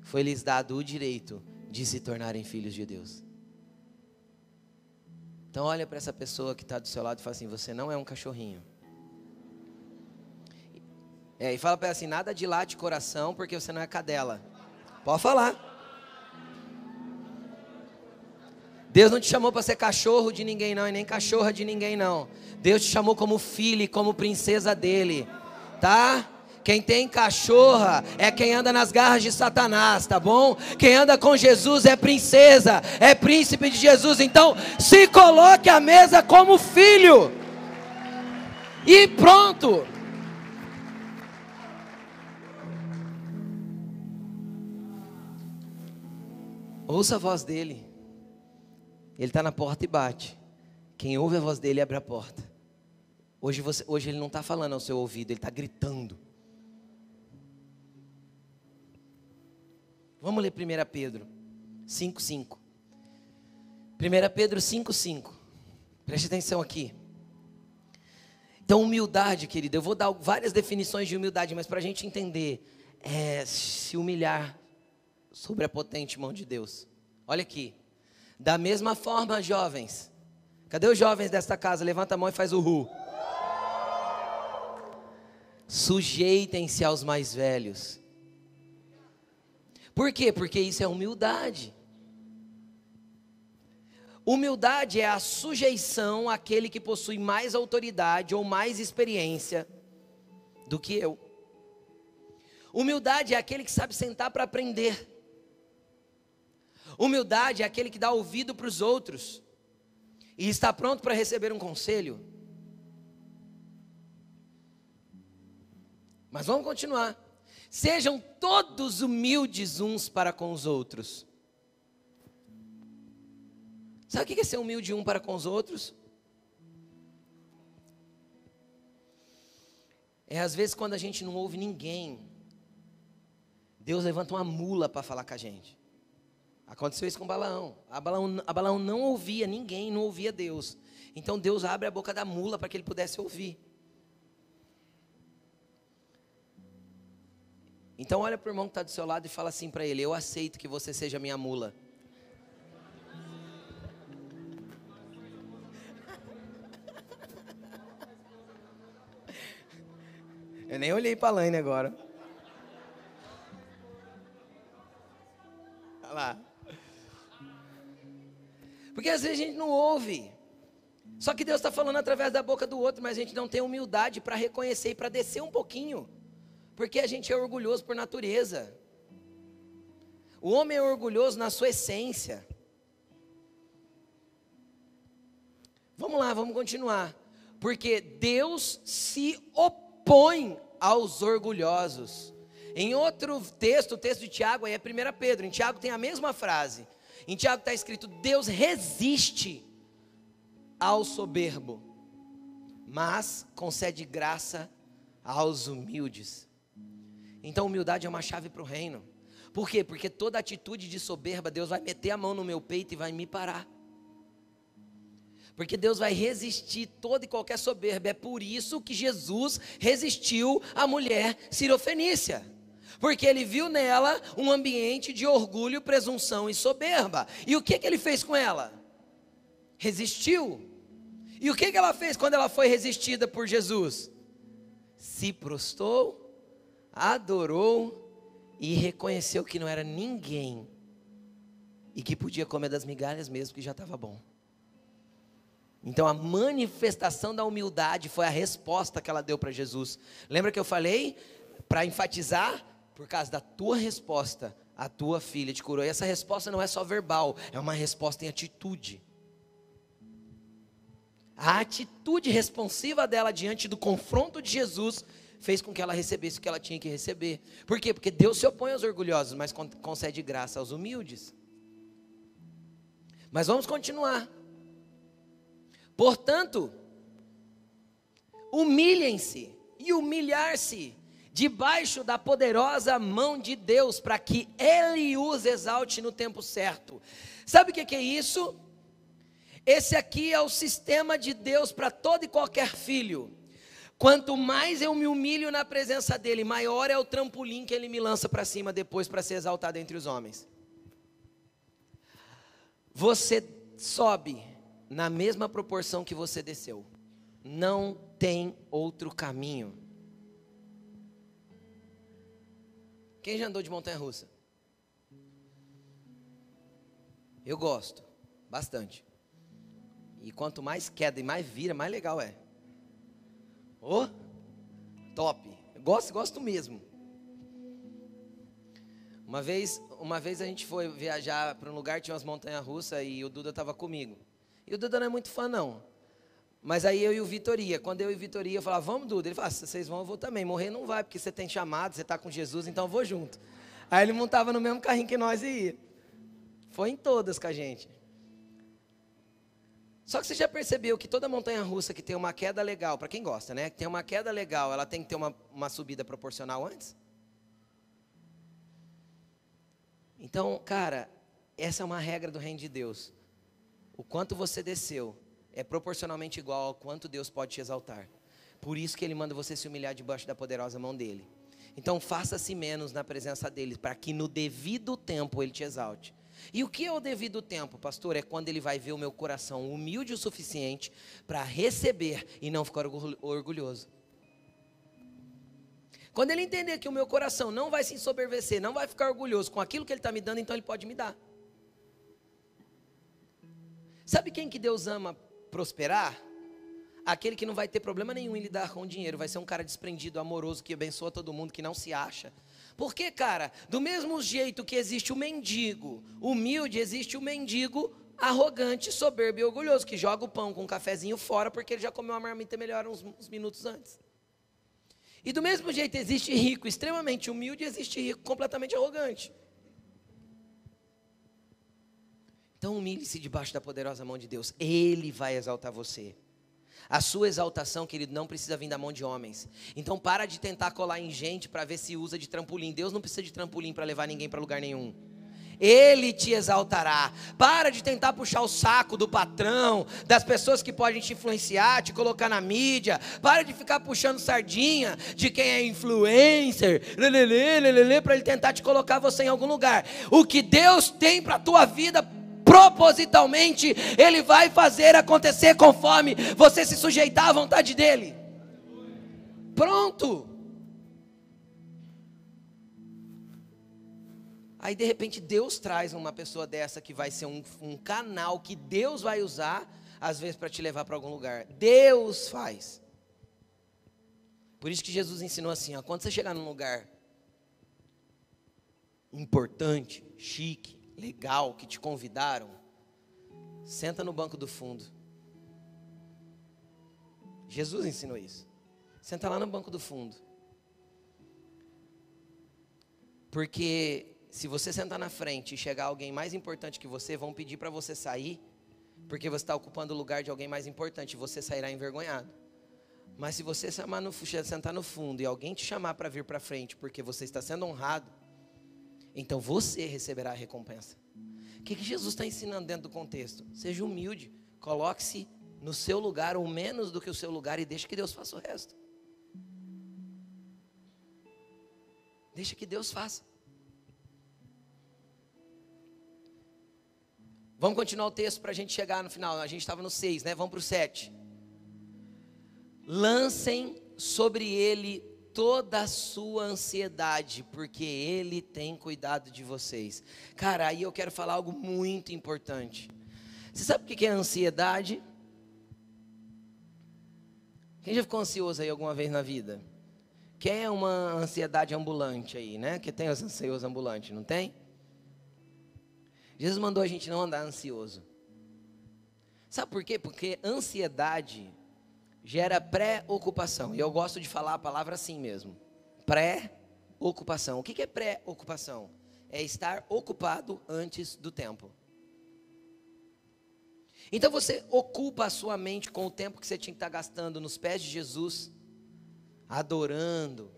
foi-lhes dado o direito de se tornarem filhos de Deus. Então olha para essa pessoa que está do seu lado e fala assim: você não é um cachorrinho. E fala para ela assim: nada de late coração, porque você não é cadela. Pode falar. Deus não te chamou para ser cachorro de ninguém não, e nem cachorra de ninguém não. Deus te chamou como filho e como princesa dele, tá? Quem tem cachorra é quem anda nas garras de Satanás, tá bom? Quem anda com Jesus é princesa, é príncipe de Jesus. Então se coloque à mesa como filho e pronto. Ouça a voz dele. Ele está na porta e bate. Quem ouve a voz dele abre a porta. Hoje ele não está falando ao seu ouvido, ele está gritando. Vamos ler 1 Pedro 5,5. 1 Pedro 5,5. Preste atenção aqui. Então, humildade, querido, eu vou dar várias definições de humildade, mas para a gente entender, é se humilhar sobre a potente mão de Deus. Olha aqui. Da mesma forma, jovens. Cadê os jovens desta casa? Levanta a mão e faz o ru. Sujeitem-se aos mais velhos. Por quê? Porque isso é humildade. Humildade é a sujeição àquele que possui mais autoridade ou mais experiência do que eu. Humildade é aquele que sabe sentar para aprender. Humildade é aquele que dá ouvido para os outros e está pronto para receber um conselho. Mas vamos continuar. Sejam todos humildes uns para com os outros. Sabe o que é ser humilde um para com os outros? É às vezes quando a gente não ouve ninguém, Deus levanta uma mula para falar com a gente. Aconteceu isso com Balaão. A Balaão não ouvia ninguém, não ouvia Deus. Então Deus abre a boca da mula para que ele pudesse ouvir. Então olha para o irmão que está do seu lado e fala assim para ele: eu aceito que você seja minha mula. Eu nem olhei para a Laine agora. Olha lá. Porque às vezes a gente não ouve. Só que Deus está falando através da boca do outro, mas a gente não tem humildade para reconhecer e para descer um pouquinho. Porque a gente é orgulhoso por natureza. O homem é orgulhoso na sua essência. Vamos lá, vamos continuar. Porque Deus se opõe aos orgulhosos. Em outro texto, o texto de Tiago, aí é 1 Pedro. Em Tiago tem a mesma frase. Em Tiago está escrito: Deus resiste ao soberbo, mas concede graça aos humildes. Então humildade é uma chave para o reino. Por quê? Porque toda atitude de soberba, Deus vai meter a mão no meu peito e vai me parar. Porque Deus vai resistir toda e qualquer soberba. É por isso que Jesus resistiu à mulher cirofenícia. Porque ele viu nela um ambiente de orgulho, presunção e soberba. E o que ele fez com ela? Resistiu. E o que ela fez quando ela foi resistida por Jesus? Se prostrou, adorou e reconheceu que não era ninguém e que podia comer das migalhas mesmo, que já estava bom. Então a manifestação da humildade foi a resposta que ela deu para Jesus. Lembra que eu falei? Para enfatizar, por causa da tua resposta, a tua filha te curou. E essa resposta não é só verbal, é uma resposta em atitude. A atitude responsiva dela diante do confronto de Jesus fez com que ela recebesse o que ela tinha que receber. Por quê? Porque Deus se opõe aos orgulhosos, mas concede graça aos humildes. Mas vamos continuar. Portanto, humilhem-se e humilhar-se debaixo da poderosa mão de Deus, para que Ele os exalte no tempo certo. Sabe o que é isso? Esse aqui é o sistema de Deus para todo e qualquer filho. Quanto mais eu me humilho na presença dEle, maior é o trampolim que Ele me lança para cima depois para ser exaltado entre os homens. Você sobe na mesma proporção que você desceu. Não tem outro caminho. Quem já andou de montanha-russa? Eu gosto, bastante. E quanto mais queda e mais vira, mais legal é. Oh, top. Eu gosto mesmo. Uma vez a gente foi viajar para um lugar, tinha umas montanhas-russas e o Duda estava comigo. E o Duda não é muito fã não. Mas aí eu e o Vitor ia. Quando eu e o Vitor ia, eu falava, vamos Duda. Ele falava, se vocês vão, eu vou também. Morrer não vai, porque você tem chamado, você está com Jesus, então eu vou junto. Aí ele montava no mesmo carrinho que nós e ia. Foi em todas com a gente. Só que você já percebeu que toda montanha-russa que tem uma queda legal, para quem gosta, né? Que tem uma queda legal, ela tem que ter uma subida proporcional antes? Então, cara, essa é uma regra do reino de Deus. O quanto você desceu é proporcionalmente igual ao quanto Deus pode te exaltar. Por isso que Ele manda você se humilhar debaixo da poderosa mão dEle. Então faça-se menos na presença dEle, para que no devido tempo Ele te exalte. E o que é o devido tempo, pastor? É quando Ele vai ver o meu coração humilde o suficiente para receber e não ficar orgulhoso. Quando Ele entender que o meu coração não vai se ensoberbecer, não vai ficar orgulhoso com aquilo que Ele está me dando, então Ele pode me dar. Sabe quem que Deus ama prosperar? Aquele que não vai ter problema nenhum em lidar com o dinheiro. Vai ser um cara desprendido, amoroso, que abençoa todo mundo, que não se acha. Porque, cara, do mesmo jeito que existe o mendigo humilde, existe o mendigo arrogante, soberbo e orgulhoso, que joga o pão com um cafezinho fora, porque ele já comeu uma marmita melhor uns minutos antes. E do mesmo jeito existe rico extremamente humilde, e existe rico completamente arrogante. Então humilhe-se debaixo da poderosa mão de Deus. Ele vai exaltar você. A sua exaltação, querido, não precisa vir da mão de homens. Então para de tentar colar em gente para ver se usa de trampolim. Deus não precisa de trampolim para levar ninguém para lugar nenhum. Ele te exaltará. Para de tentar puxar o saco do patrão, das pessoas que podem te influenciar, te colocar na mídia. Para de ficar puxando sardinha de quem é influencer, para ele tentar te colocar você em algum lugar. O que Deus tem para a tua vida, propositalmente, Ele vai fazer acontecer conforme você se sujeitar à vontade dEle. Pronto. Aí de repente Deus traz uma pessoa dessa que vai ser um canal que Deus vai usar, às vezes para te levar para algum lugar. Deus faz. Por isso que Jesus ensinou assim, ó, quando você chegar num lugar importante, chique, legal, que te convidaram, senta no banco do fundo. Jesus ensinou isso. Senta lá no banco do fundo. Porque se você sentar na frente e chegar alguém mais importante que você, vão pedir para você sair, porque você está ocupando o lugar de alguém mais importante, e você sairá envergonhado. Mas se você sentar no fundo e alguém te chamar para vir para frente, porque você está sendo honrado, então você receberá a recompensa. O que Jesus está ensinando dentro do contexto? Seja humilde, coloque-se no seu lugar, ou menos do que o seu lugar, e deixe que Deus faça o resto. Deixa que Deus faça. Vamos continuar o texto para a gente chegar no final. A gente estava no 6, né? Vamos para o 7. Lancem sobre ele toda a sua ansiedade, porque Ele tem cuidado de vocês. Cara, aí eu quero falar algo muito importante. Você sabe o que é ansiedade? Quem já ficou ansioso aí alguma vez na vida? Quem é uma ansiedade ambulante aí, né? Que tem os ansiosos ambulantes, não tem? Jesus mandou a gente não andar ansioso. Sabe por quê? Porque ansiedade gera preocupação. E eu gosto de falar a palavra assim mesmo. Preocupação. O que é preocupação? É estar ocupado antes do tempo. Então você ocupa a sua mente com o tempo que você tinha que estar gastando nos pés de Jesus, adorando,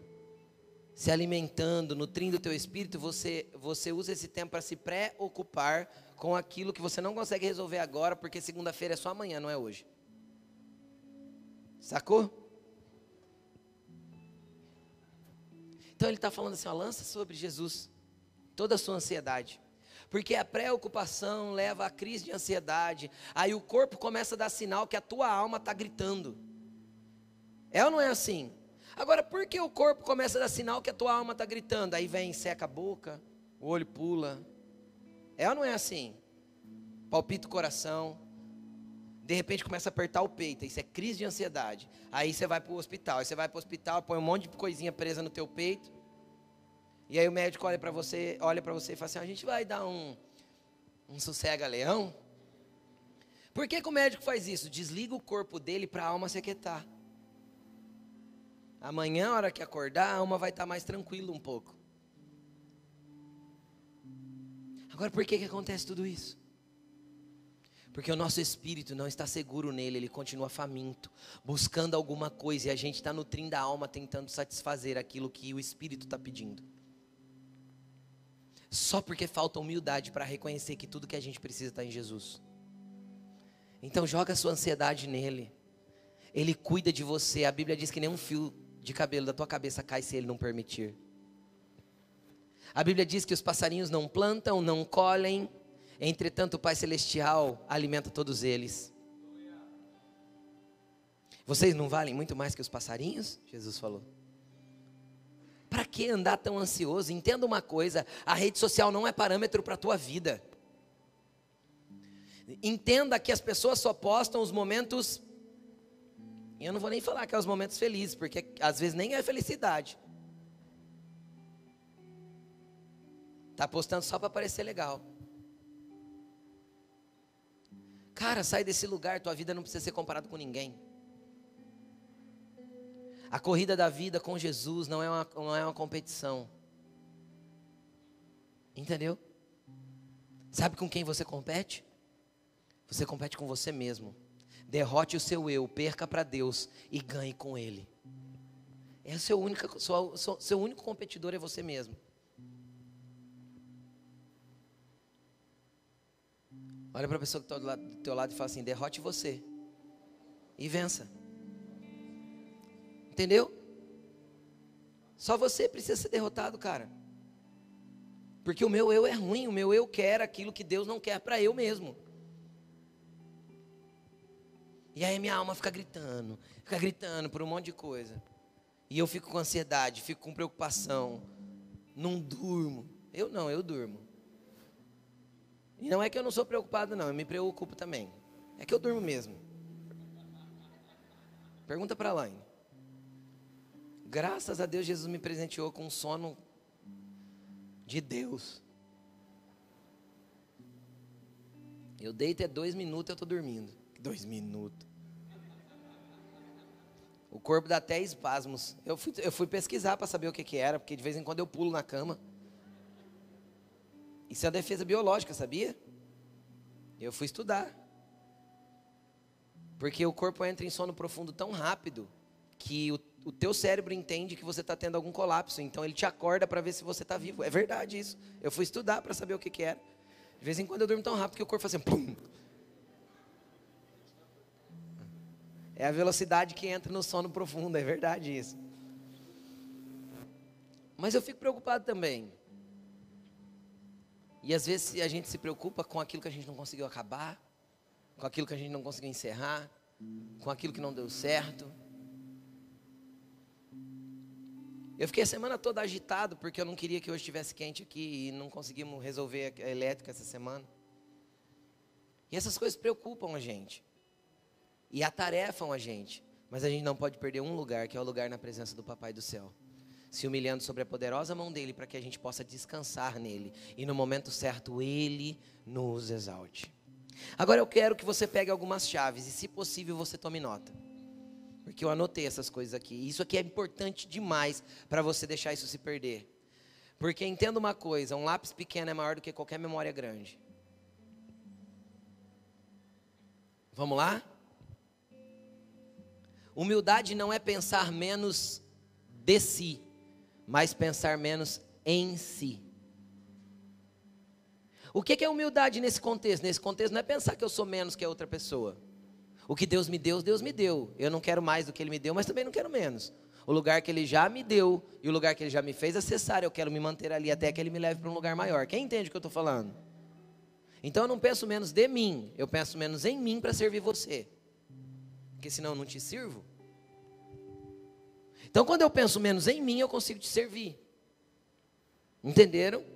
se alimentando, nutrindo o teu espírito. Você usa esse tempo para se preocupar com aquilo que você não consegue resolver agora, porque segunda-feira é só amanhã, não é hoje. Sacou? Então ele está falando assim, ó, lança sobre Jesus toda a sua ansiedade. Porque a preocupação leva à crise de ansiedade. Aí o corpo começa a dar sinal que a tua alma está gritando. É ou não é assim? Agora, por que o corpo começa a dar sinal que a tua alma está gritando? Aí vem, seca a boca, o olho pula. É ou não é assim? Palpita o coração. De repente começa a apertar o peito. Isso é crise de ansiedade. Aí você vai para o hospital. Aí você vai para o hospital, põe um monte de coisinha presa no teu peito. E aí o médico olha para você e fala assim, a gente vai dar um sossega-leão. Por que o médico faz isso? Desliga o corpo dele para a alma se aquietar. Amanhã, a hora que acordar, a alma vai estar mais tranquila um pouco. Agora, por que acontece tudo isso? Porque o nosso espírito não está seguro nele, ele continua faminto, buscando alguma coisa, e a gente está nutrindo a alma, tentando satisfazer aquilo que o espírito está pedindo. Só porque falta humildade para reconhecer que tudo que a gente precisa está em Jesus. Então joga a sua ansiedade nele. Ele cuida de você. A Bíblia diz que nenhum fio de cabelo da tua cabeça cai se ele não permitir. A Bíblia diz que os passarinhos não plantam, não colhem, entretanto o Pai Celestial alimenta todos eles. Vocês não valem muito mais que os passarinhos? Jesus falou. Para que andar tão ansioso? Entenda uma coisa, a rede social não é parâmetro para a tua vida. Entenda que as pessoas só postam os momentos, e eu não vou nem falar que é os momentos felizes, porque às vezes nem é felicidade. Está postando só para parecer legal. Cara, sai desse lugar, tua vida não precisa ser comparada com ninguém. A corrida da vida com Jesus não é uma competição. Entendeu? Sabe com quem você compete? Você compete com você mesmo. Derrote o seu eu, perca para Deus e ganhe com Ele. É seu único competidor é você mesmo. Olha para a pessoa que está do teu lado e fala assim, derrote você e vença. Entendeu? Só você precisa ser derrotado, cara. Porque o meu eu é ruim, o meu eu quer aquilo que Deus não quer para eu mesmo. E aí minha alma fica gritando por um monte de coisa. E eu fico com ansiedade, fico com preocupação, não durmo. Eu durmo. E não é que eu não sou preocupado não, eu me preocupo também. É que eu durmo mesmo. Pergunta para a Laine. Graças a Deus, Jesus me presenteou com um sono de Deus. Eu deito 2 minutos, eu estou dormindo. 2 minutos. O corpo dá até espasmos. Eu fui pesquisar para saber o que era, porque de vez em quando eu pulo na cama. Isso é a defesa biológica, sabia? Eu fui estudar. Porque o corpo entra em sono profundo tão rápido que o teu cérebro entende que você está tendo algum colapso. Então ele te acorda para ver se você está vivo. É verdade isso. Eu fui estudar para saber o que era. De vez em quando eu durmo tão rápido que o corpo faz assim, pum. É a velocidade que entra no sono profundo, é verdade isso. Mas eu fico preocupado também. E às vezes a gente se preocupa com aquilo que a gente não conseguiu acabar, com aquilo que a gente não conseguiu encerrar, com aquilo que não deu certo. Eu fiquei a semana toda agitado, porque eu não queria que hoje estivesse quente aqui e não conseguimos resolver a elétrica essa semana. E essas coisas preocupam a gente. E atarefam a gente. Mas a gente não pode perder um lugar, que é o lugar na presença do Papai do Céu. Se humilhando sobre a poderosa mão dele, para que a gente possa descansar nele. E no momento certo, ele nos exalte. Agora eu quero que você pegue algumas chaves. E se possível, você tome nota. Porque eu anotei essas coisas aqui. E isso aqui é importante demais para você deixar isso se perder. Porque entenda uma coisa, um lápis pequeno é maior do que qualquer memória grande. Vamos lá? Humildade não é pensar menos de si, mas pensar menos em si. O que é humildade nesse contexto? Nesse contexto não é pensar que eu sou menos que a outra pessoa. O que Deus me deu, Deus me deu. Eu não quero mais do que Ele me deu, mas também não quero menos. O lugar que Ele já me deu e o lugar que Ele já me fez acessar, eu quero me manter ali até que Ele me leve para um lugar maior. Quem entende o que eu estou falando? Então eu não penso menos de mim, eu penso menos em mim para servir você. Porque senão eu não te sirvo. Então quando eu penso menos em mim, eu consigo te servir. Entenderam?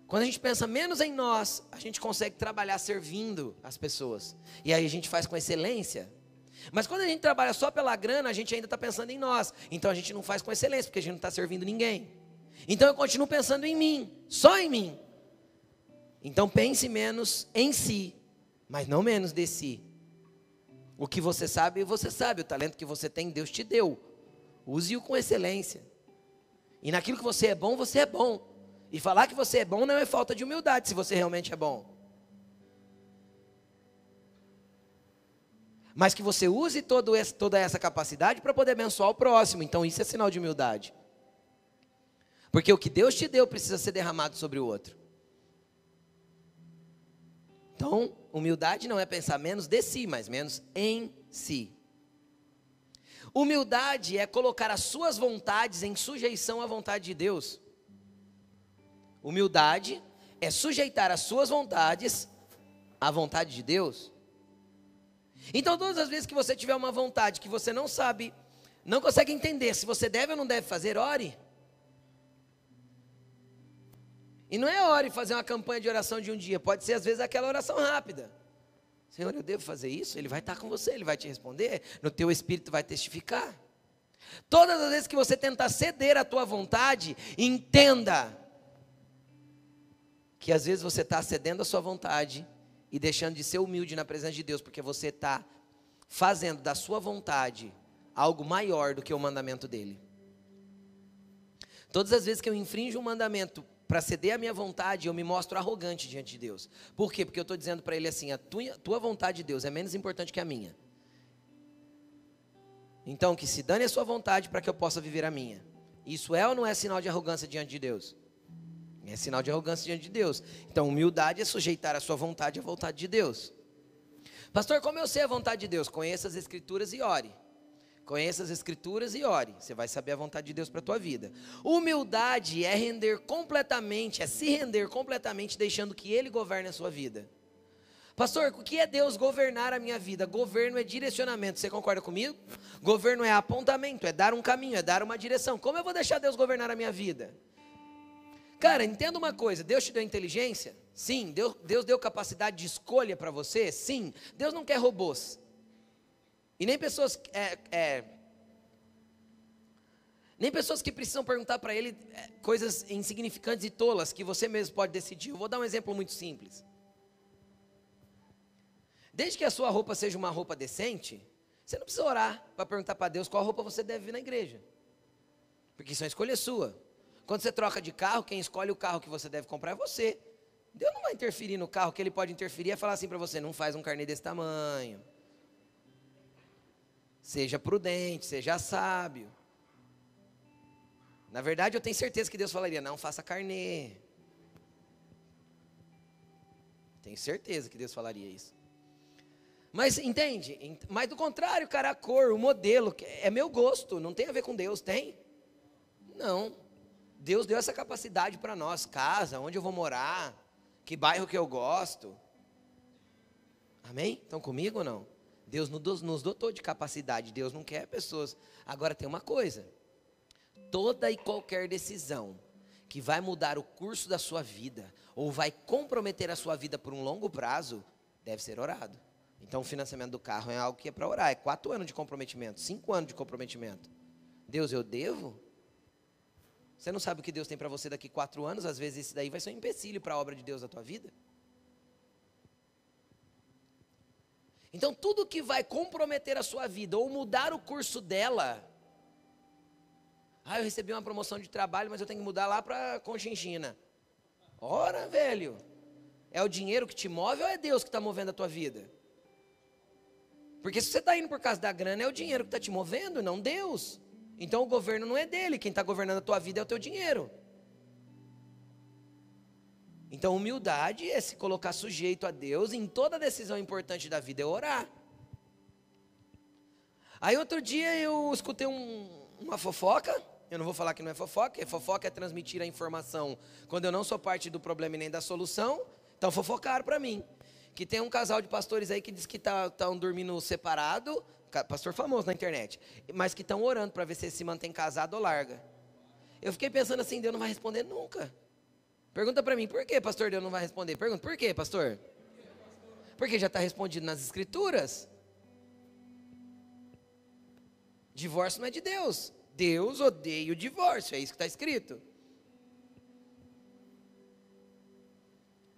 Quando a gente pensa menos em nós, a gente consegue trabalhar servindo as pessoas. E aí a gente faz com excelência. Mas quando a gente trabalha só pela grana, a gente ainda está pensando em nós. Então a gente não faz com excelência, porque a gente não está servindo ninguém. Então eu continuo pensando em mim, só em mim. Então pense menos em si, mas não menos de si. O que você sabe, o talento que você tem, Deus te deu. Use-o com excelência. E naquilo que você é bom, você é bom. E falar que você é bom não é falta de humildade, se você realmente é bom. Mas que você use toda essa capacidade para poder abençoar o próximo. Então isso é sinal de humildade. Porque o que Deus te deu precisa ser derramado sobre o outro. Então, humildade não é pensar menos de si, mas menos em si. Humildade é colocar as suas vontades em sujeição à vontade de Deus. Humildade é sujeitar as suas vontades à vontade de Deus. Então, todas as vezes que você tiver uma vontade que você não sabe, não consegue entender se você deve ou não deve fazer, ore. E não é ore fazer uma campanha de oração de um dia, pode ser às vezes aquela oração rápida. Senhor, eu devo fazer isso? Ele vai estar com você, Ele vai te responder, no teu espírito vai testificar. Todas as vezes que você tentar ceder à tua vontade, entenda que às vezes você está cedendo à sua vontade e deixando de ser humilde na presença de Deus, porque você está fazendo da sua vontade algo maior do que o mandamento dEle. Todas as vezes que eu infrinjo um mandamento para ceder à minha vontade, eu me mostro arrogante diante de Deus. Por quê? Porque eu estou dizendo para Ele assim, a tua vontade de Deus é menos importante que a minha. Então, que se dane a sua vontade para que eu possa viver a minha. Isso é ou não é sinal de arrogância diante de Deus? É sinal de arrogância diante de Deus. Então, humildade é sujeitar a sua vontade à vontade de Deus. Pastor, como eu sei a vontade de Deus? Conheça as Escrituras e ore. Conheça as Escrituras e ore. Você vai saber a vontade de Deus para a tua vida. Humildade é render completamente, é se render completamente, deixando que Ele governe a sua vida. Pastor, o que é Deus governar a minha vida? Governo é direcionamento, você concorda comigo? Governo é apontamento, é dar um caminho, é dar uma direção. Como eu vou deixar Deus governar a minha vida? Cara, entenda uma coisa, Deus te deu inteligência? Sim. Deus deu capacidade de escolha para você? Sim. Deus não quer robôs. E nem pessoas nem pessoas que precisam perguntar para Ele coisas insignificantes e tolas que você mesmo pode decidir. Eu vou dar um exemplo muito simples. Desde que a sua roupa seja uma roupa decente, você não precisa orar para perguntar para Deus qual roupa você deve vir na igreja. Porque isso é uma escolha sua. Quando você troca de carro, quem escolhe o carro que você deve comprar é você. Deus não vai interferir no carro, o que Ele pode interferir é falar assim para você, não faz um carnê desse tamanho. Seja prudente, seja sábio. Na verdade, eu tenho certeza que Deus falaria, não faça carnê. Tenho certeza que Deus falaria isso. Mas entende? Mas do contrário, cara, a cor, o modelo, é meu gosto, não tem a ver com Deus, tem? Não. Deus deu essa capacidade para nós, casa, onde eu vou morar, que bairro que eu gosto. Amém? Estão comigo ou não? Deus nos dotou de capacidade, Deus não quer pessoas. Agora tem uma coisa, Toda e qualquer decisão que vai mudar o curso da sua vida, ou vai comprometer a sua vida por um longo prazo, deve ser orado. Então o financiamento do carro é algo que é para orar, é 4 anos de comprometimento, 5 anos de comprometimento. Deus, eu devo? Você não sabe o que Deus tem para você daqui 4 anos, às vezes esse daí vai ser um empecilho para a obra de Deus na tua vida. Então tudo que vai comprometer a sua vida, ou mudar o curso dela, eu recebi uma promoção de trabalho, mas eu tenho que mudar lá para Conchinchina. Ora, velho, é o dinheiro que te move ou é Deus que está movendo a tua vida? Porque se você está indo por causa da grana, é o dinheiro que está te movendo, não Deus. Então o governo não é dele, quem está governando a tua vida é o teu dinheiro. Então humildade é se colocar sujeito a Deus, em toda decisão importante da vida é orar. Aí outro dia eu escutei uma fofoca. Eu não vou falar que não é fofoca, porque fofoca é transmitir a informação quando eu não sou parte do problema e nem da solução. Então fofocaram para mim que tem um casal de pastores aí que diz que estão dormindo separado, pastor famoso na internet, mas que estão orando para ver se ele se mantém casado ou larga. Eu fiquei pensando assim, Deus não vai responder nunca. Pergunta para mim, por que pastor Deus não vai responder? Pergunta, por que pastor? Porque já está respondido nas escrituras. Divórcio não é de Deus. Deus odeia o divórcio, é isso que está escrito.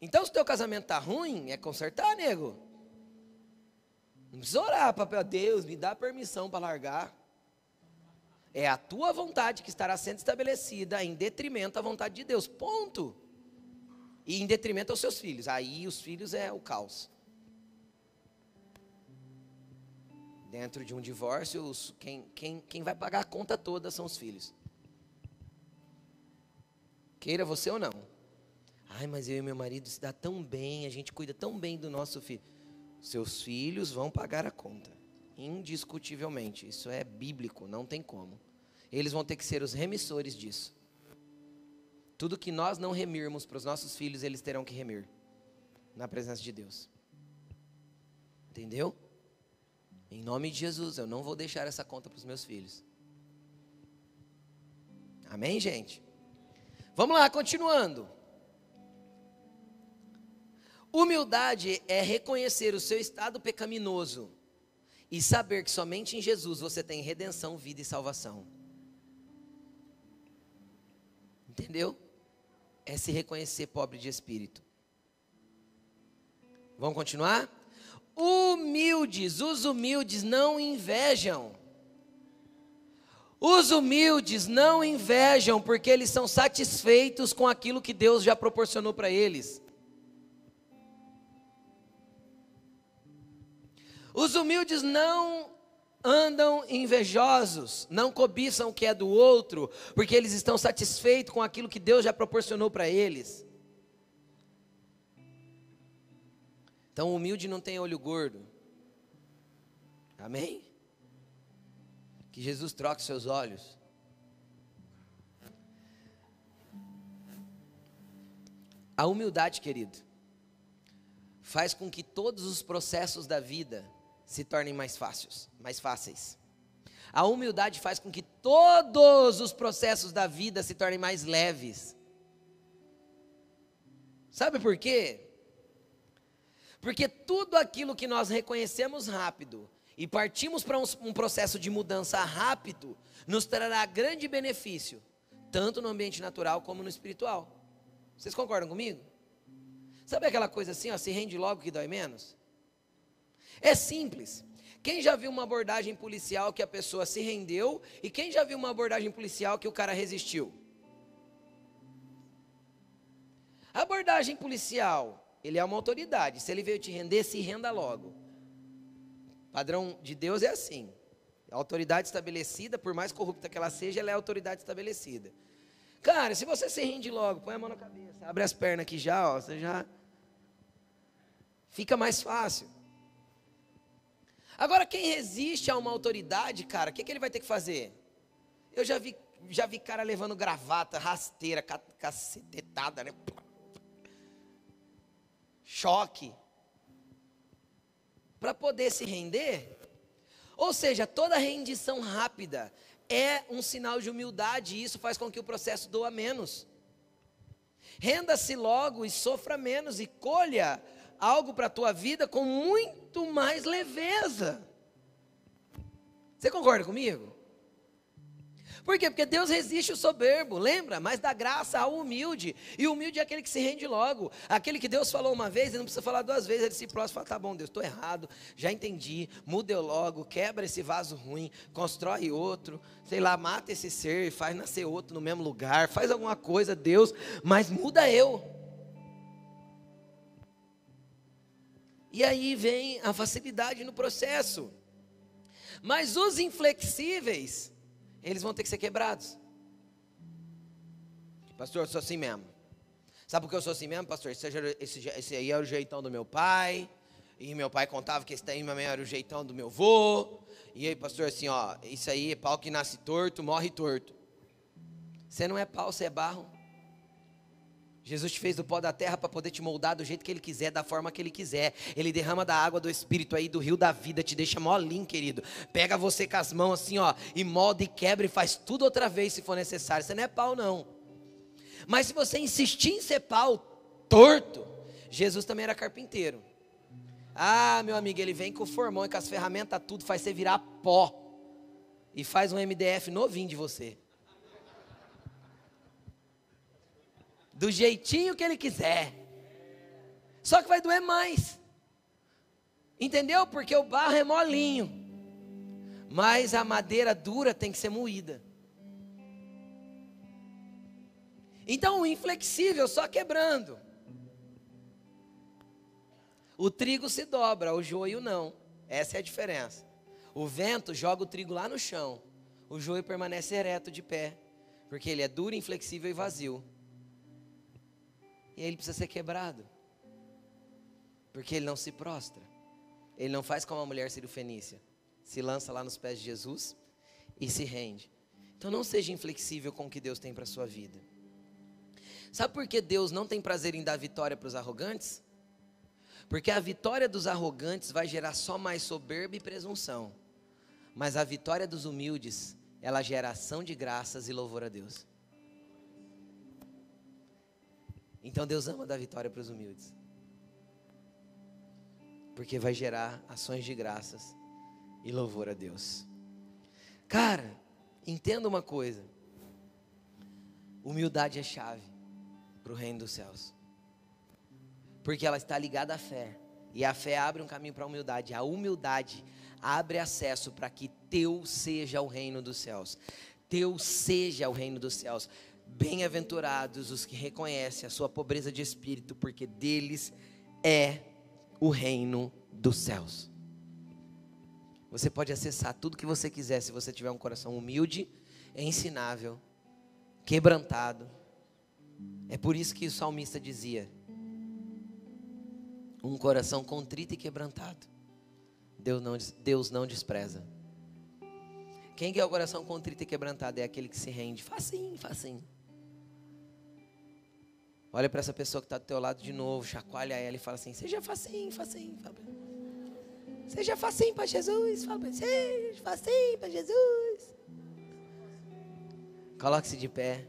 Então se o teu casamento está ruim, é consertar, nego. Não precisa orar para Deus, me dá permissão para largar. É a tua vontade que estará sendo estabelecida em detrimento da vontade de Deus, ponto. E em detrimento aos seus filhos, aí os filhos é o caos. Dentro de um divórcio, quem vai pagar a conta toda são os filhos. Queira você ou não. Mas eu e meu marido se dá tão bem, a gente cuida tão bem do nosso filho. Seus filhos vão pagar a conta, indiscutivelmente. Isso é bíblico, não tem como. Eles vão ter que ser os remissores disso. Tudo que nós não remirmos para os nossos filhos, eles terão que remir na presença de Deus. Entendeu? Em nome de Jesus, eu não vou deixar essa conta para os meus filhos. Amém, gente? Vamos lá, continuando. Humildade é reconhecer o seu estado pecaminoso e saber que somente em Jesus você tem redenção, vida e salvação. Entendeu? É se reconhecer pobre de espírito. Vamos continuar? Humildes, os humildes não invejam. Os humildes não invejam porque eles são satisfeitos com aquilo que Deus já proporcionou para eles. Os humildes não andam invejosos, não cobiçam o que é do outro, porque eles estão satisfeitos com aquilo que Deus já proporcionou para eles. Então o humilde não tem olho gordo. Amém? Que Jesus troque seus olhos. A humildade, querido, faz com que todos os processos da vida se tornem mais fáceis. A humildade faz com que todos os processos da vida se tornem mais leves. Sabe por quê? Porque tudo aquilo que nós reconhecemos rápido e partimos para um processo de mudança rápido, nos trará grande benefício, tanto no ambiente natural como no espiritual. Vocês concordam comigo? Sabe aquela coisa assim, se rende logo que dói menos? É simples. Quem já viu uma abordagem policial que a pessoa se rendeu e quem já viu uma abordagem policial que o cara resistiu? A abordagem policial, ele é uma autoridade. Se ele veio te render, se renda logo. O padrão de Deus é assim. A autoridade estabelecida, por mais corrupta que ela seja, ela é a autoridade estabelecida. Cara, se você se rende logo, põe a mão na cabeça, abre as pernas aqui já, você já fica mais fácil. Agora, quem resiste a uma autoridade, cara, o que ele vai ter que fazer? Eu já vi cara levando gravata, rasteira, cacetetada, né? Choque. Para poder se render. Ou seja, toda rendição rápida é um sinal de humildade, e isso faz com que o processo doa menos. Renda-se logo e sofra menos, e colha algo para a tua vida com muito mais leveza. Você concorda comigo? Por quê? Porque Deus resiste o soberbo, lembra? Mas dá graça ao humilde. E o humilde é aquele que se rende logo. Aquele que Deus falou uma vez, ele não precisa falar duas vezes. Ele se prostra e fala, tá bom Deus, estou errado, já entendi, muda eu logo, quebra esse vaso ruim, constrói outro, sei lá, mata esse ser, faz nascer outro no mesmo lugar, faz alguma coisa Deus, mas muda eu. E aí vem a facilidade no processo. Mas os inflexíveis, eles vão ter que ser quebrados. Pastor, eu sou assim mesmo. Sabe por que eu sou assim mesmo, pastor? Esse aí era o jeitão do meu pai. E meu pai contava que esse daí também era o jeitão do meu avô. E aí, pastor, assim, ó, isso aí é pau que nasce torto, morre torto. Você não é pau, você é barro. Jesus te fez do pó da terra para poder te moldar do jeito que Ele quiser, da forma que Ele quiser. Ele derrama da água do Espírito aí, do rio da vida, te deixa molinho, querido. Pega você com as mãos assim, ó, e molda e quebra e faz tudo outra vez se for necessário. Você não é pau, não. Mas se você insistir em ser pau torto, Jesus também era carpinteiro. Ah, meu amigo, Ele vem com o formão e com as ferramentas tudo, faz você virar pó. E faz um MDF novinho de você. Do jeitinho que Ele quiser. Só que vai doer mais. Entendeu? Porque o barro é molinho. Mas a madeira dura tem que ser moída. Então o inflexível só quebrando. O trigo se dobra, o joio não. Essa é a diferença. O vento joga o trigo lá no chão. O joio permanece ereto de pé. Porque ele é duro, inflexível e vazio. E ele precisa ser quebrado. Porque ele não se prostra. Ele não faz como a mulher sírio-fenícia. Se lança lá nos pés de Jesus e se rende. Então não seja inflexível com o que Deus tem para a sua vida. Sabe por que Deus não tem prazer em dar vitória para os arrogantes? Porque a vitória dos arrogantes vai gerar só mais soberba e presunção. Mas a vitória dos humildes, ela gera ação de graças e louvor a Deus. Então Deus ama dar vitória para os humildes. Porque vai gerar ações de graças e louvor a Deus. Cara, entenda uma coisa. Humildade é chave para o reino dos céus. Porque ela está ligada à fé. E a fé abre um caminho para a humildade. A humildade abre acesso para que teu seja o reino dos céus. Teu seja o reino dos céus. Bem-aventurados os que reconhecem a sua pobreza de espírito, porque deles é o reino dos céus. Você pode acessar tudo que você quiser se você tiver um coração humilde, ensinável, quebrantado. É por isso que o salmista dizia: um coração contrito e quebrantado, Deus não despreza. Quem que é o coração contrito e quebrantado? É aquele que se rende. Facinho, facinho. Olha para essa pessoa que está do teu lado de novo, chacoalha ela e fala assim: seja facinho, facinho. Seja facinho para Jesus. Fala, seja facinho para Jesus. Coloque-se de pé.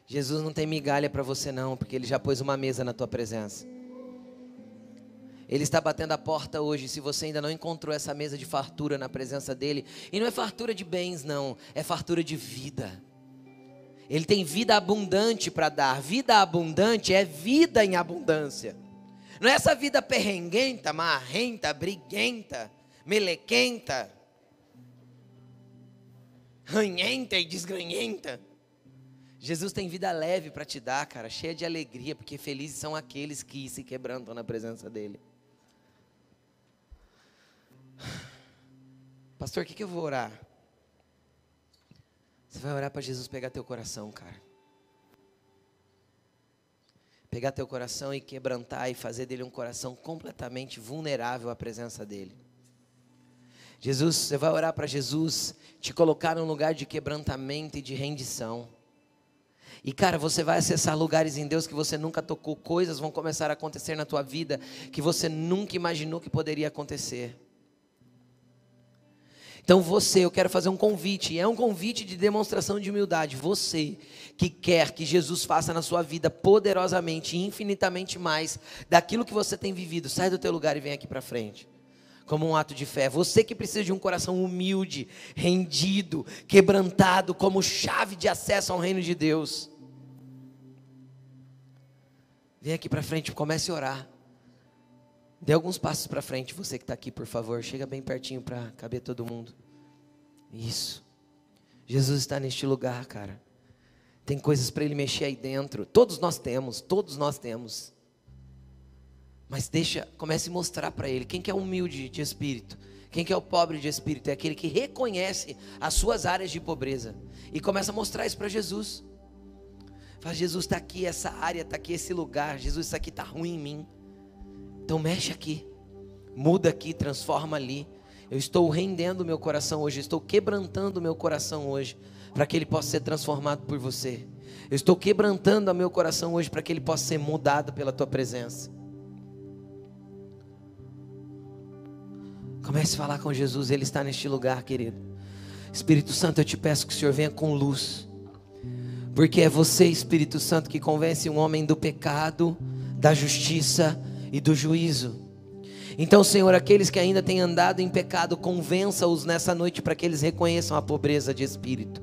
Jesus não tem migalha para você não, porque Ele já pôs uma mesa na tua presença. Ele está batendo a porta hoje. Se você ainda não encontrou essa mesa de fartura na presença dEle, e não é fartura de bens não, é fartura de vida. Ele tem vida abundante para dar. Vida abundante é vida em abundância. Não é essa vida perrenguenta, marrenta, briguenta, melequenta, ranhenta e desgranhenta. Jesus tem vida leve para te dar, cara, cheia de alegria, porque felizes são aqueles que se quebrantam na presença dEle. Pastor, o que eu vou orar? Você vai orar para Jesus pegar teu coração, cara. Pegar teu coração e quebrantar e fazer dele um coração completamente vulnerável à presença dEle. Jesus, você vai orar para Jesus te colocar num lugar de quebrantamento e de rendição. E cara, você vai acessar lugares em Deus que você nunca tocou. Coisas vão começar a acontecer na tua vida que você nunca imaginou que poderia acontecer. Então eu quero fazer um convite, e é um convite de demonstração de humildade. Você que quer que Jesus faça na sua vida poderosamente, infinitamente mais daquilo que você tem vivido, sai do teu lugar e vem aqui para frente, como um ato de fé. Você que precisa de um coração humilde, rendido, quebrantado, como chave de acesso ao reino de Deus, vem aqui para frente, comece a orar. Dê alguns passos para frente, você que está aqui, por favor. Chega bem pertinho para caber todo mundo. Isso. Jesus está neste lugar, cara. Tem coisas para Ele mexer aí dentro. Todos nós temos. Mas comece a mostrar para Ele. Quem que é humilde de espírito? Quem que é o pobre de espírito? É aquele que reconhece as suas áreas de pobreza. E começa a mostrar isso para Jesus. Fala, Jesus, está aqui essa área, está aqui esse lugar. Jesus, isso aqui está ruim em mim. Então mexe aqui, muda aqui, transforma ali. Eu estou rendendo o meu coração hoje, estou quebrantando o meu coração hoje, para que ele possa ser transformado por você. Eu estou quebrantando o meu coração hoje, para que ele possa ser mudado pela tua presença. Comece a falar com Jesus, Ele está neste lugar, querido. Espírito Santo, eu te peço que o Senhor venha com luz, porque é você, Espírito Santo, que convence um homem do pecado, da justiça e do juízo. Então, Senhor, aqueles que ainda têm andado em pecado, convença-os nessa noite para que eles reconheçam a pobreza de espírito.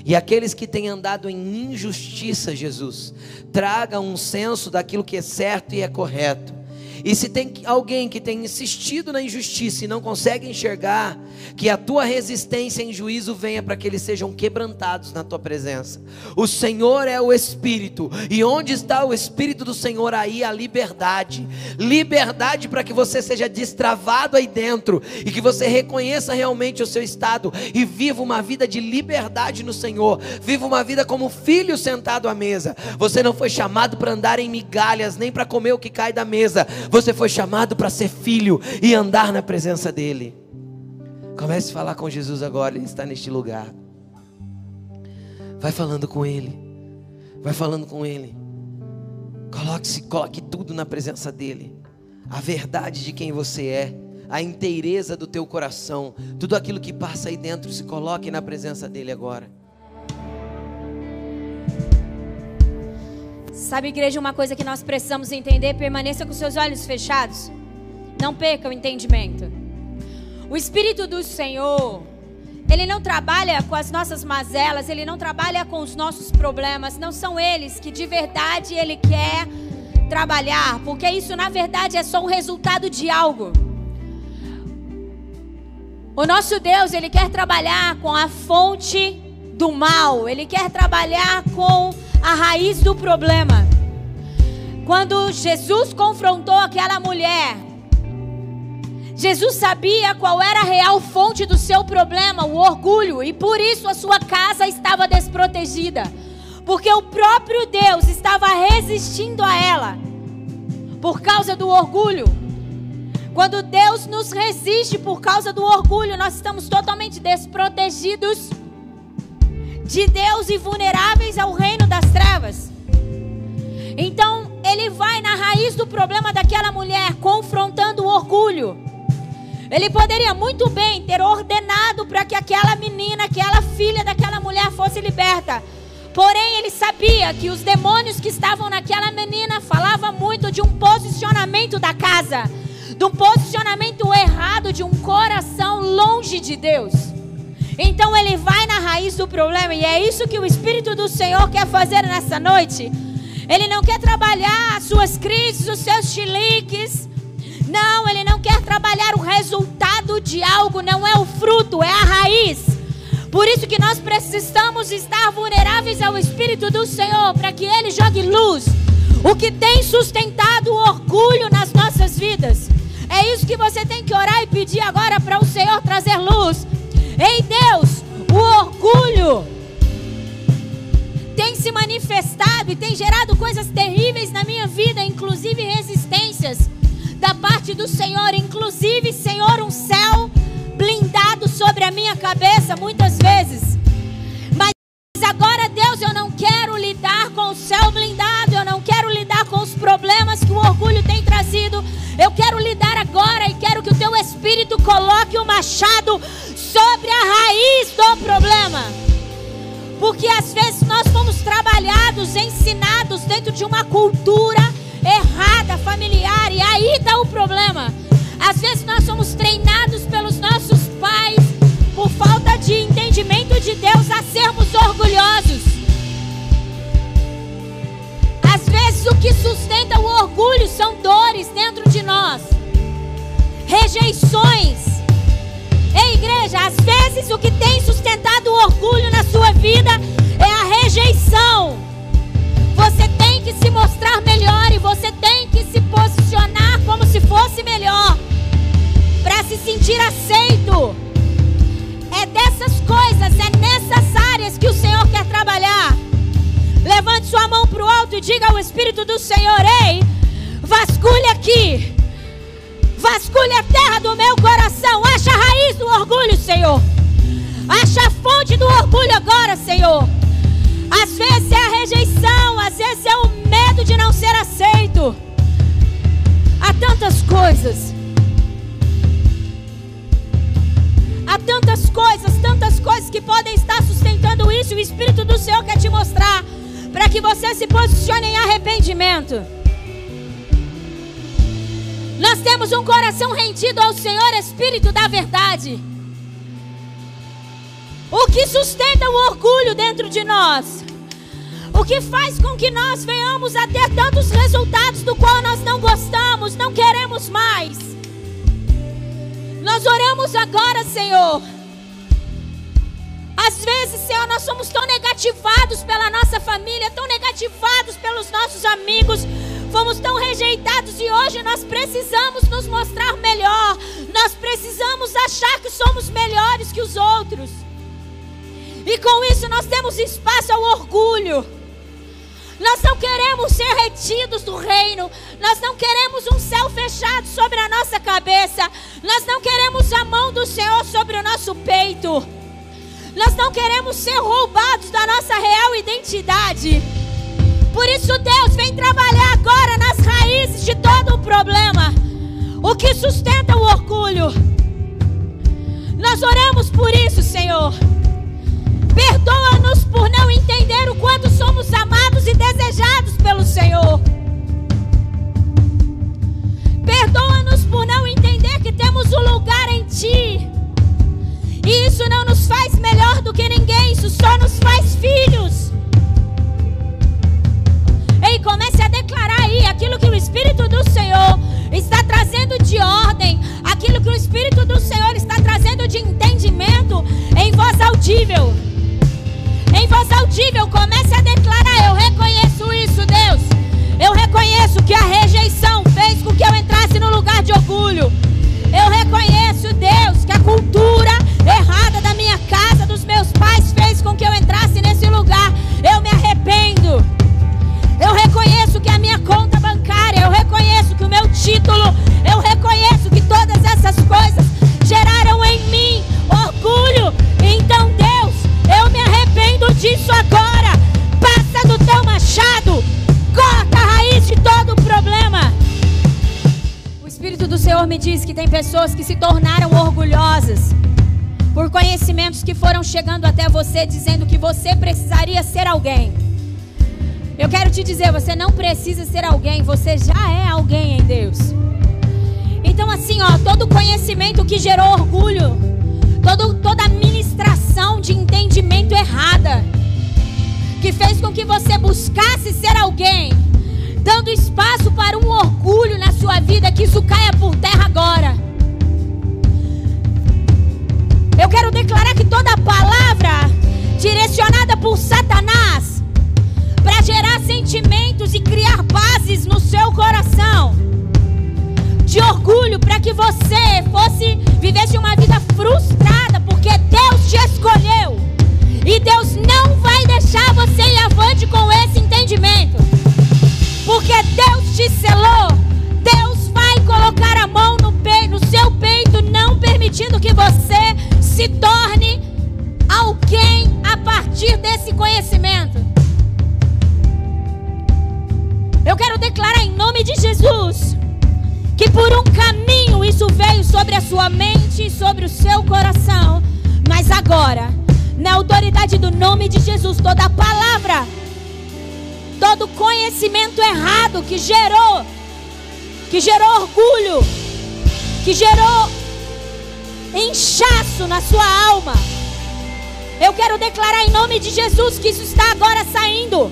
E aqueles que têm andado em injustiça, Jesus, traga um senso daquilo que é certo e é correto. E se tem alguém que tem insistido na injustiça e não consegue enxergar, que a tua resistência em juízo venha para que eles sejam quebrantados na tua presença. O Senhor é o Espírito, e onde está o Espírito do Senhor, aí a liberdade. Liberdade para que você seja destravado aí dentro, e que você reconheça realmente o seu estado, e viva uma vida de liberdade no Senhor. Viva uma vida como filho sentado à mesa. Você não foi chamado para andar em migalhas, nem para comer o que cai da mesa. Você foi chamado para ser filho e andar na presença dEle. Comece a falar com Jesus agora, Ele está neste lugar. Vai falando com Ele. Vai falando com Ele. Coloque tudo na presença dEle. A verdade de quem você é, a inteireza do teu coração, tudo aquilo que passa aí dentro, se coloque na presença dEle agora. Sabe, igreja, uma coisa que nós precisamos entender: permaneça com seus olhos fechados, não perca o entendimento. O Espírito do Senhor, Ele não trabalha com as nossas mazelas, Ele não trabalha com os nossos problemas. Não são eles que de verdade Ele quer trabalhar, porque isso na verdade é só um resultado de algo. O nosso Deus, Ele quer trabalhar com a fonte do mal, Ele quer trabalhar com a raiz do problema. Quando Jesus confrontou aquela mulher, Jesus sabia qual era a real fonte do seu problema, o orgulho, e por isso a sua casa estava desprotegida, porque o próprio Deus estava resistindo a ela, por causa do orgulho. Quando Deus nos resiste por causa do orgulho, nós estamos totalmente desprotegidos de Deus e vulneráveis ao reino das trevas. Então Ele vai na raiz do problema daquela mulher, confrontando o orgulho. Ele poderia muito bem ter ordenado para que aquela menina, aquela filha daquela mulher fosse liberta. Porém, Ele sabia que os demônios que estavam naquela menina falavam muito de um posicionamento da casa, de um posicionamento errado, de um coração longe de Deus. Então Ele vai na raiz do problema, e é isso que o Espírito do Senhor quer fazer nessa noite. Ele não quer trabalhar as suas crises, os seus chiliques. Não, Ele não quer trabalhar o resultado de algo, não é o fruto, é a raiz. Por isso que nós precisamos estar vulneráveis ao Espírito do Senhor, para que Ele jogue luz. O que tem sustentado o orgulho nas nossas vidas. É isso que você tem que orar e pedir agora para o Senhor trazer luz. Ei Deus, o orgulho tem se manifestado e tem gerado coisas terríveis na minha vida, inclusive resistências da parte do Senhor, inclusive, Senhor, um céu blindado sobre a minha cabeça muitas vezes. Mas agora, Deus, eu não quero lidar com o céu blindado, eu não quero lidar com os problemas que o orgulho tem trazido. Eu quero lidar agora e quero que o Teu Espírito coloque o machado sobre a raiz do problema. Porque às vezes nós fomos trabalhados, ensinados dentro de uma cultura errada, familiar, e aí está o problema. Às vezes nós somos treinados pelos nossos pais, por falta de entendimento de Deus, a sermos orgulhosos. Às vezes o que sustenta o orgulho são dores dentro de nós, rejeições. Ei, igreja, às vezes o que tem sustentado o orgulho na sua vida é a rejeição. Você tem que se mostrar melhor e você tem que se posicionar como se fosse melhor, para se sentir aceito. É dessas coisas, é nessas áreas que o Senhor quer trabalhar. Levante sua mão para o alto e diga ao Espírito do Senhor: ei, vasculhe aqui, vasculhe a terra do meu coração, acha a raiz do orgulho, Senhor. Acha a fonte do orgulho agora, Senhor. Às vezes é a rejeição, às vezes é o medo de não ser aceito. Há tantas coisas. Há tantas coisas que podem estar sustentando isso. E o Espírito do Senhor quer te mostrar, para que você se posicione em arrependimento. Nós temos um coração rendido ao Senhor, Espírito da verdade. O que sustenta o orgulho dentro de nós? O que faz com que nós venhamos a ter tantos resultados do qual nós não gostamos, não queremos mais? Nós oramos agora, Senhor. Às vezes, Senhor, nós somos tão negativados pela nossa família, tão negativados pelos nossos amigos, fomos tão rejeitados e hoje nós precisamos nos mostrar melhor. Nós precisamos achar que somos melhores que os outros. E com isso nós temos espaço ao orgulho. Nós não queremos ser retidos do reino. Nós não queremos um céu fechado sobre a nossa cabeça. Nós não queremos a mão do Senhor sobre o nosso peito. Nós não queremos ser roubados da nossa real identidade. Por isso, Deus vem trabalhar agora nas raízes de todo o problema. O que sustenta o orgulho. Nós oramos por isso, Senhor. Perdoa-nos por não entender o quanto somos amados e desejados pelo Senhor. Perdoa-nos por não entender que temos um lugar em Ti. E isso não nos faz melhor do que ninguém, isso só nos faz filhos. Ei, comece a declarar aí aquilo que o Espírito do Senhor está trazendo de ordem, aquilo que o Espírito do Senhor está trazendo de entendimento em voz audível. Em voz audível, comece a declarar: eu reconheço isso, Deus. Eu reconheço que a rejeição fez com que eu entrasse no lugar de orgulho. Eu reconheço, Deus, que a cultura errada da minha casa, dos meus pais, fez com que eu entrasse nesse lugar. Eu me arrependo. Eu reconheço que a minha conta bancária, eu reconheço que o meu título, eu reconheço que todas essas coisas geraram em mim orgulho. Então, Deus, eu me arrependo disso agora. Passa do teu machado, corta a raiz de todo o problema. O Espírito do Senhor me diz que tem pessoas que se tornaram orgulhosas por conhecimentos que foram chegando até você, dizendo que você precisaria ser alguém. Eu quero te dizer, você não precisa ser alguém, você já é alguém em Deus. Então assim, todo conhecimento que gerou orgulho, toda ministração de entendimento errada, que fez com que você buscasse ser alguém, dando espaço para um orgulho na sua vida, que isso caia por terra agora. Eu quero declarar que toda palavra direcionada por Satanás para gerar sentimentos e criar bases no seu coração de orgulho, para que você vivesse uma vida frustrada, porque Deus te escolheu e Deus não vai deixar você ir avante com esse entendimento, porque Deus te selou. Deus vai colocar a mão no seu peito, não permitindo que você se torne alguém a partir desse conhecimento. Eu quero declarar em nome de Jesus que por um caminho isso veio sobre a sua mente e sobre o seu coração, nome de Jesus, toda palavra, todo conhecimento errado que gerou orgulho, que gerou inchaço na sua alma, eu quero declarar em nome de Jesus que isso está agora saindo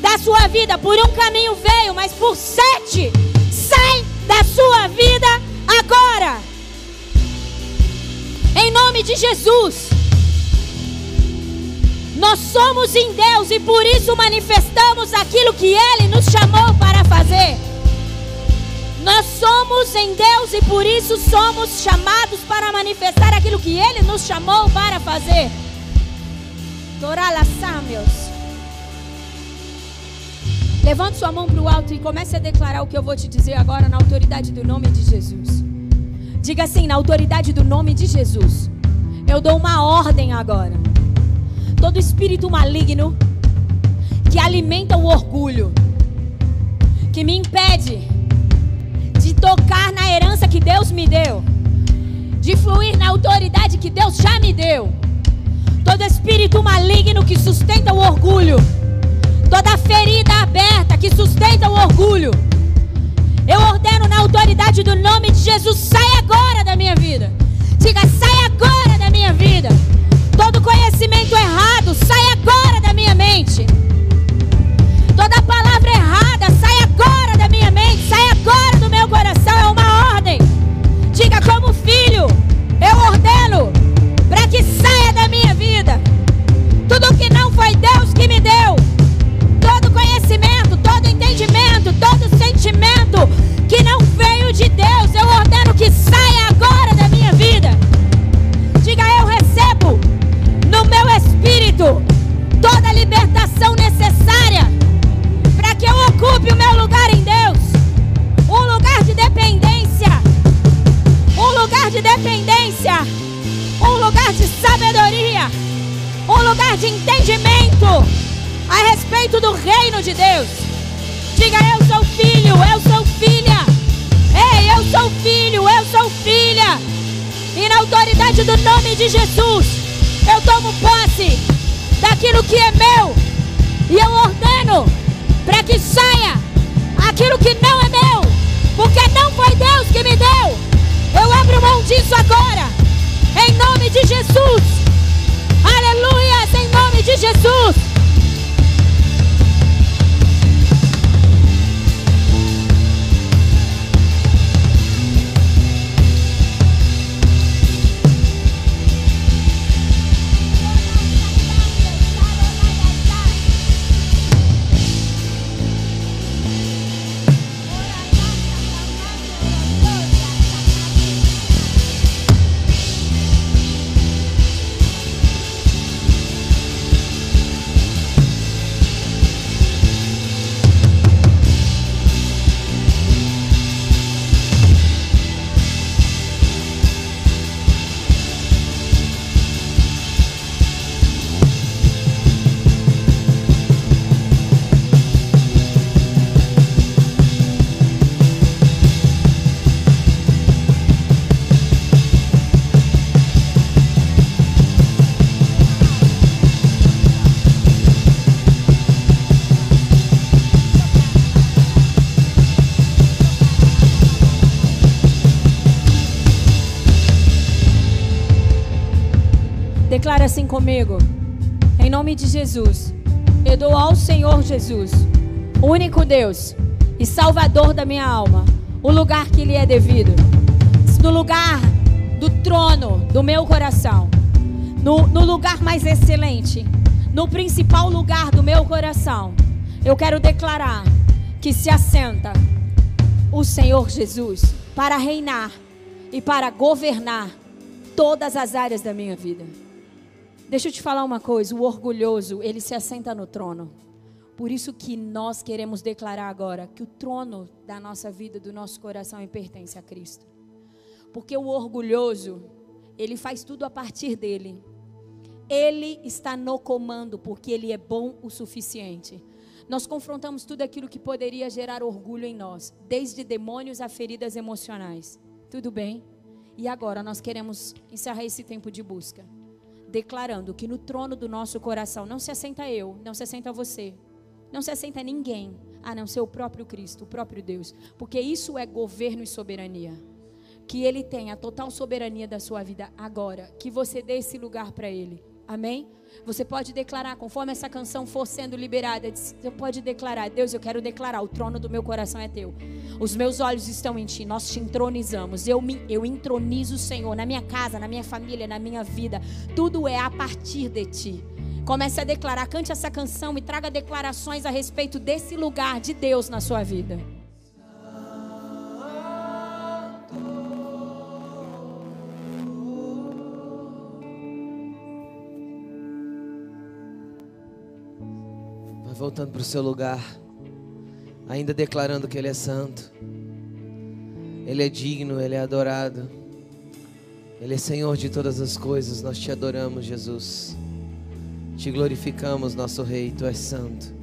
da sua vida. Por um caminho veio, mas por 7 sai da sua vida agora, em nome de Jesus. Nós somos em Deus e por isso manifestamos aquilo que Ele nos chamou para fazer. Nós somos em Deus e por isso somos chamados para manifestar aquilo que Ele nos chamou para fazer. Levante sua mão para o alto e comece a declarar o que eu vou te dizer agora na autoridade do nome de Jesus. Diga assim: na autoridade do nome de Jesus, eu dou uma ordem agora. Todo espírito maligno que alimenta o orgulho, que me impede de tocar na herança que Deus me deu, de fluir na autoridade que Deus já me deu. Todo espírito maligno que sustenta o orgulho, toda ferida aberta que sustenta o orgulho, eu ordeno na autoridade do nome de Jesus: sai agora da minha vida. Diga: sai agora da minha vida. Todo conhecimento errado, sai agora da minha mente. Toda palavra errada, sai agora da minha mente, sai agora do meu coração. É uma ordem. Diga: como filho, eu ordeno para que saia da minha vida tudo que não foi Deus que me deu. Todo conhecimento, todo entendimento, todo sentimento que não veio de Deus, eu ordeno que saia agora da minha vida. Diga: eu recebo no meu espírito toda a libertação necessária para que eu ocupe o meu lugar em Deus. Um lugar de dependência, um lugar de dependência, um lugar de sabedoria, um lugar de entendimento a respeito do reino de Deus. Diga: eu sou filho, eu sou filha. Ei, eu sou filho, eu sou filha. E na autoridade do nome de Jesus, eu tomo posse daquilo que é meu e eu ordeno para que saia aquilo que não é meu, porque não foi Deus que me deu. Eu abro mão disso agora, em nome de Jesus. Aleluia, em nome de Jesus. Declara assim comigo: em nome de Jesus, eu dou ao Senhor Jesus, o único Deus e Salvador da minha alma, o lugar que lhe é devido, no lugar do trono do meu coração, no lugar mais excelente, no principal lugar do meu coração. Eu quero declarar que se assenta o Senhor Jesus para reinar e para governar todas as áreas da minha vida. Deixa eu te falar uma coisa: o orgulhoso, ele se assenta no trono. Por isso que nós queremos declarar agora que o trono da nossa vida, do nosso coração, pertence a Cristo. Porque o orgulhoso, ele faz tudo a partir dele. Ele está no comando porque ele é bom o suficiente. Nós confrontamos tudo aquilo que poderia gerar orgulho em nós, desde demônios a feridas emocionais. Tudo bem? E agora nós queremos encerrar esse tempo de busca. declarando que no trono do nosso coração não se assenta eu, não se assenta você, não se assenta ninguém, a não ser o próprio Cristo, o próprio Deus, porque isso é governo e soberania. Que Ele tenha a total soberania da sua vida agora, que você dê esse lugar para Ele. Amém? Você pode declarar, conforme essa canção for sendo liberada, você pode declarar: Deus, eu quero declarar, o trono do meu coração é teu. Os meus olhos estão em ti, nós te entronizamos. Eu entronizo o Senhor na minha casa, na minha família, na minha vida. Tudo é a partir de ti. Comece a declarar, cante essa canção e traga declarações a respeito desse lugar de Deus na sua vida. Voltando para o seu lugar, ainda declarando que Ele é santo, Ele é digno, Ele é adorado, Ele é Senhor de todas as coisas. Nós te adoramos, Jesus, te glorificamos, nosso Rei, Tu és santo.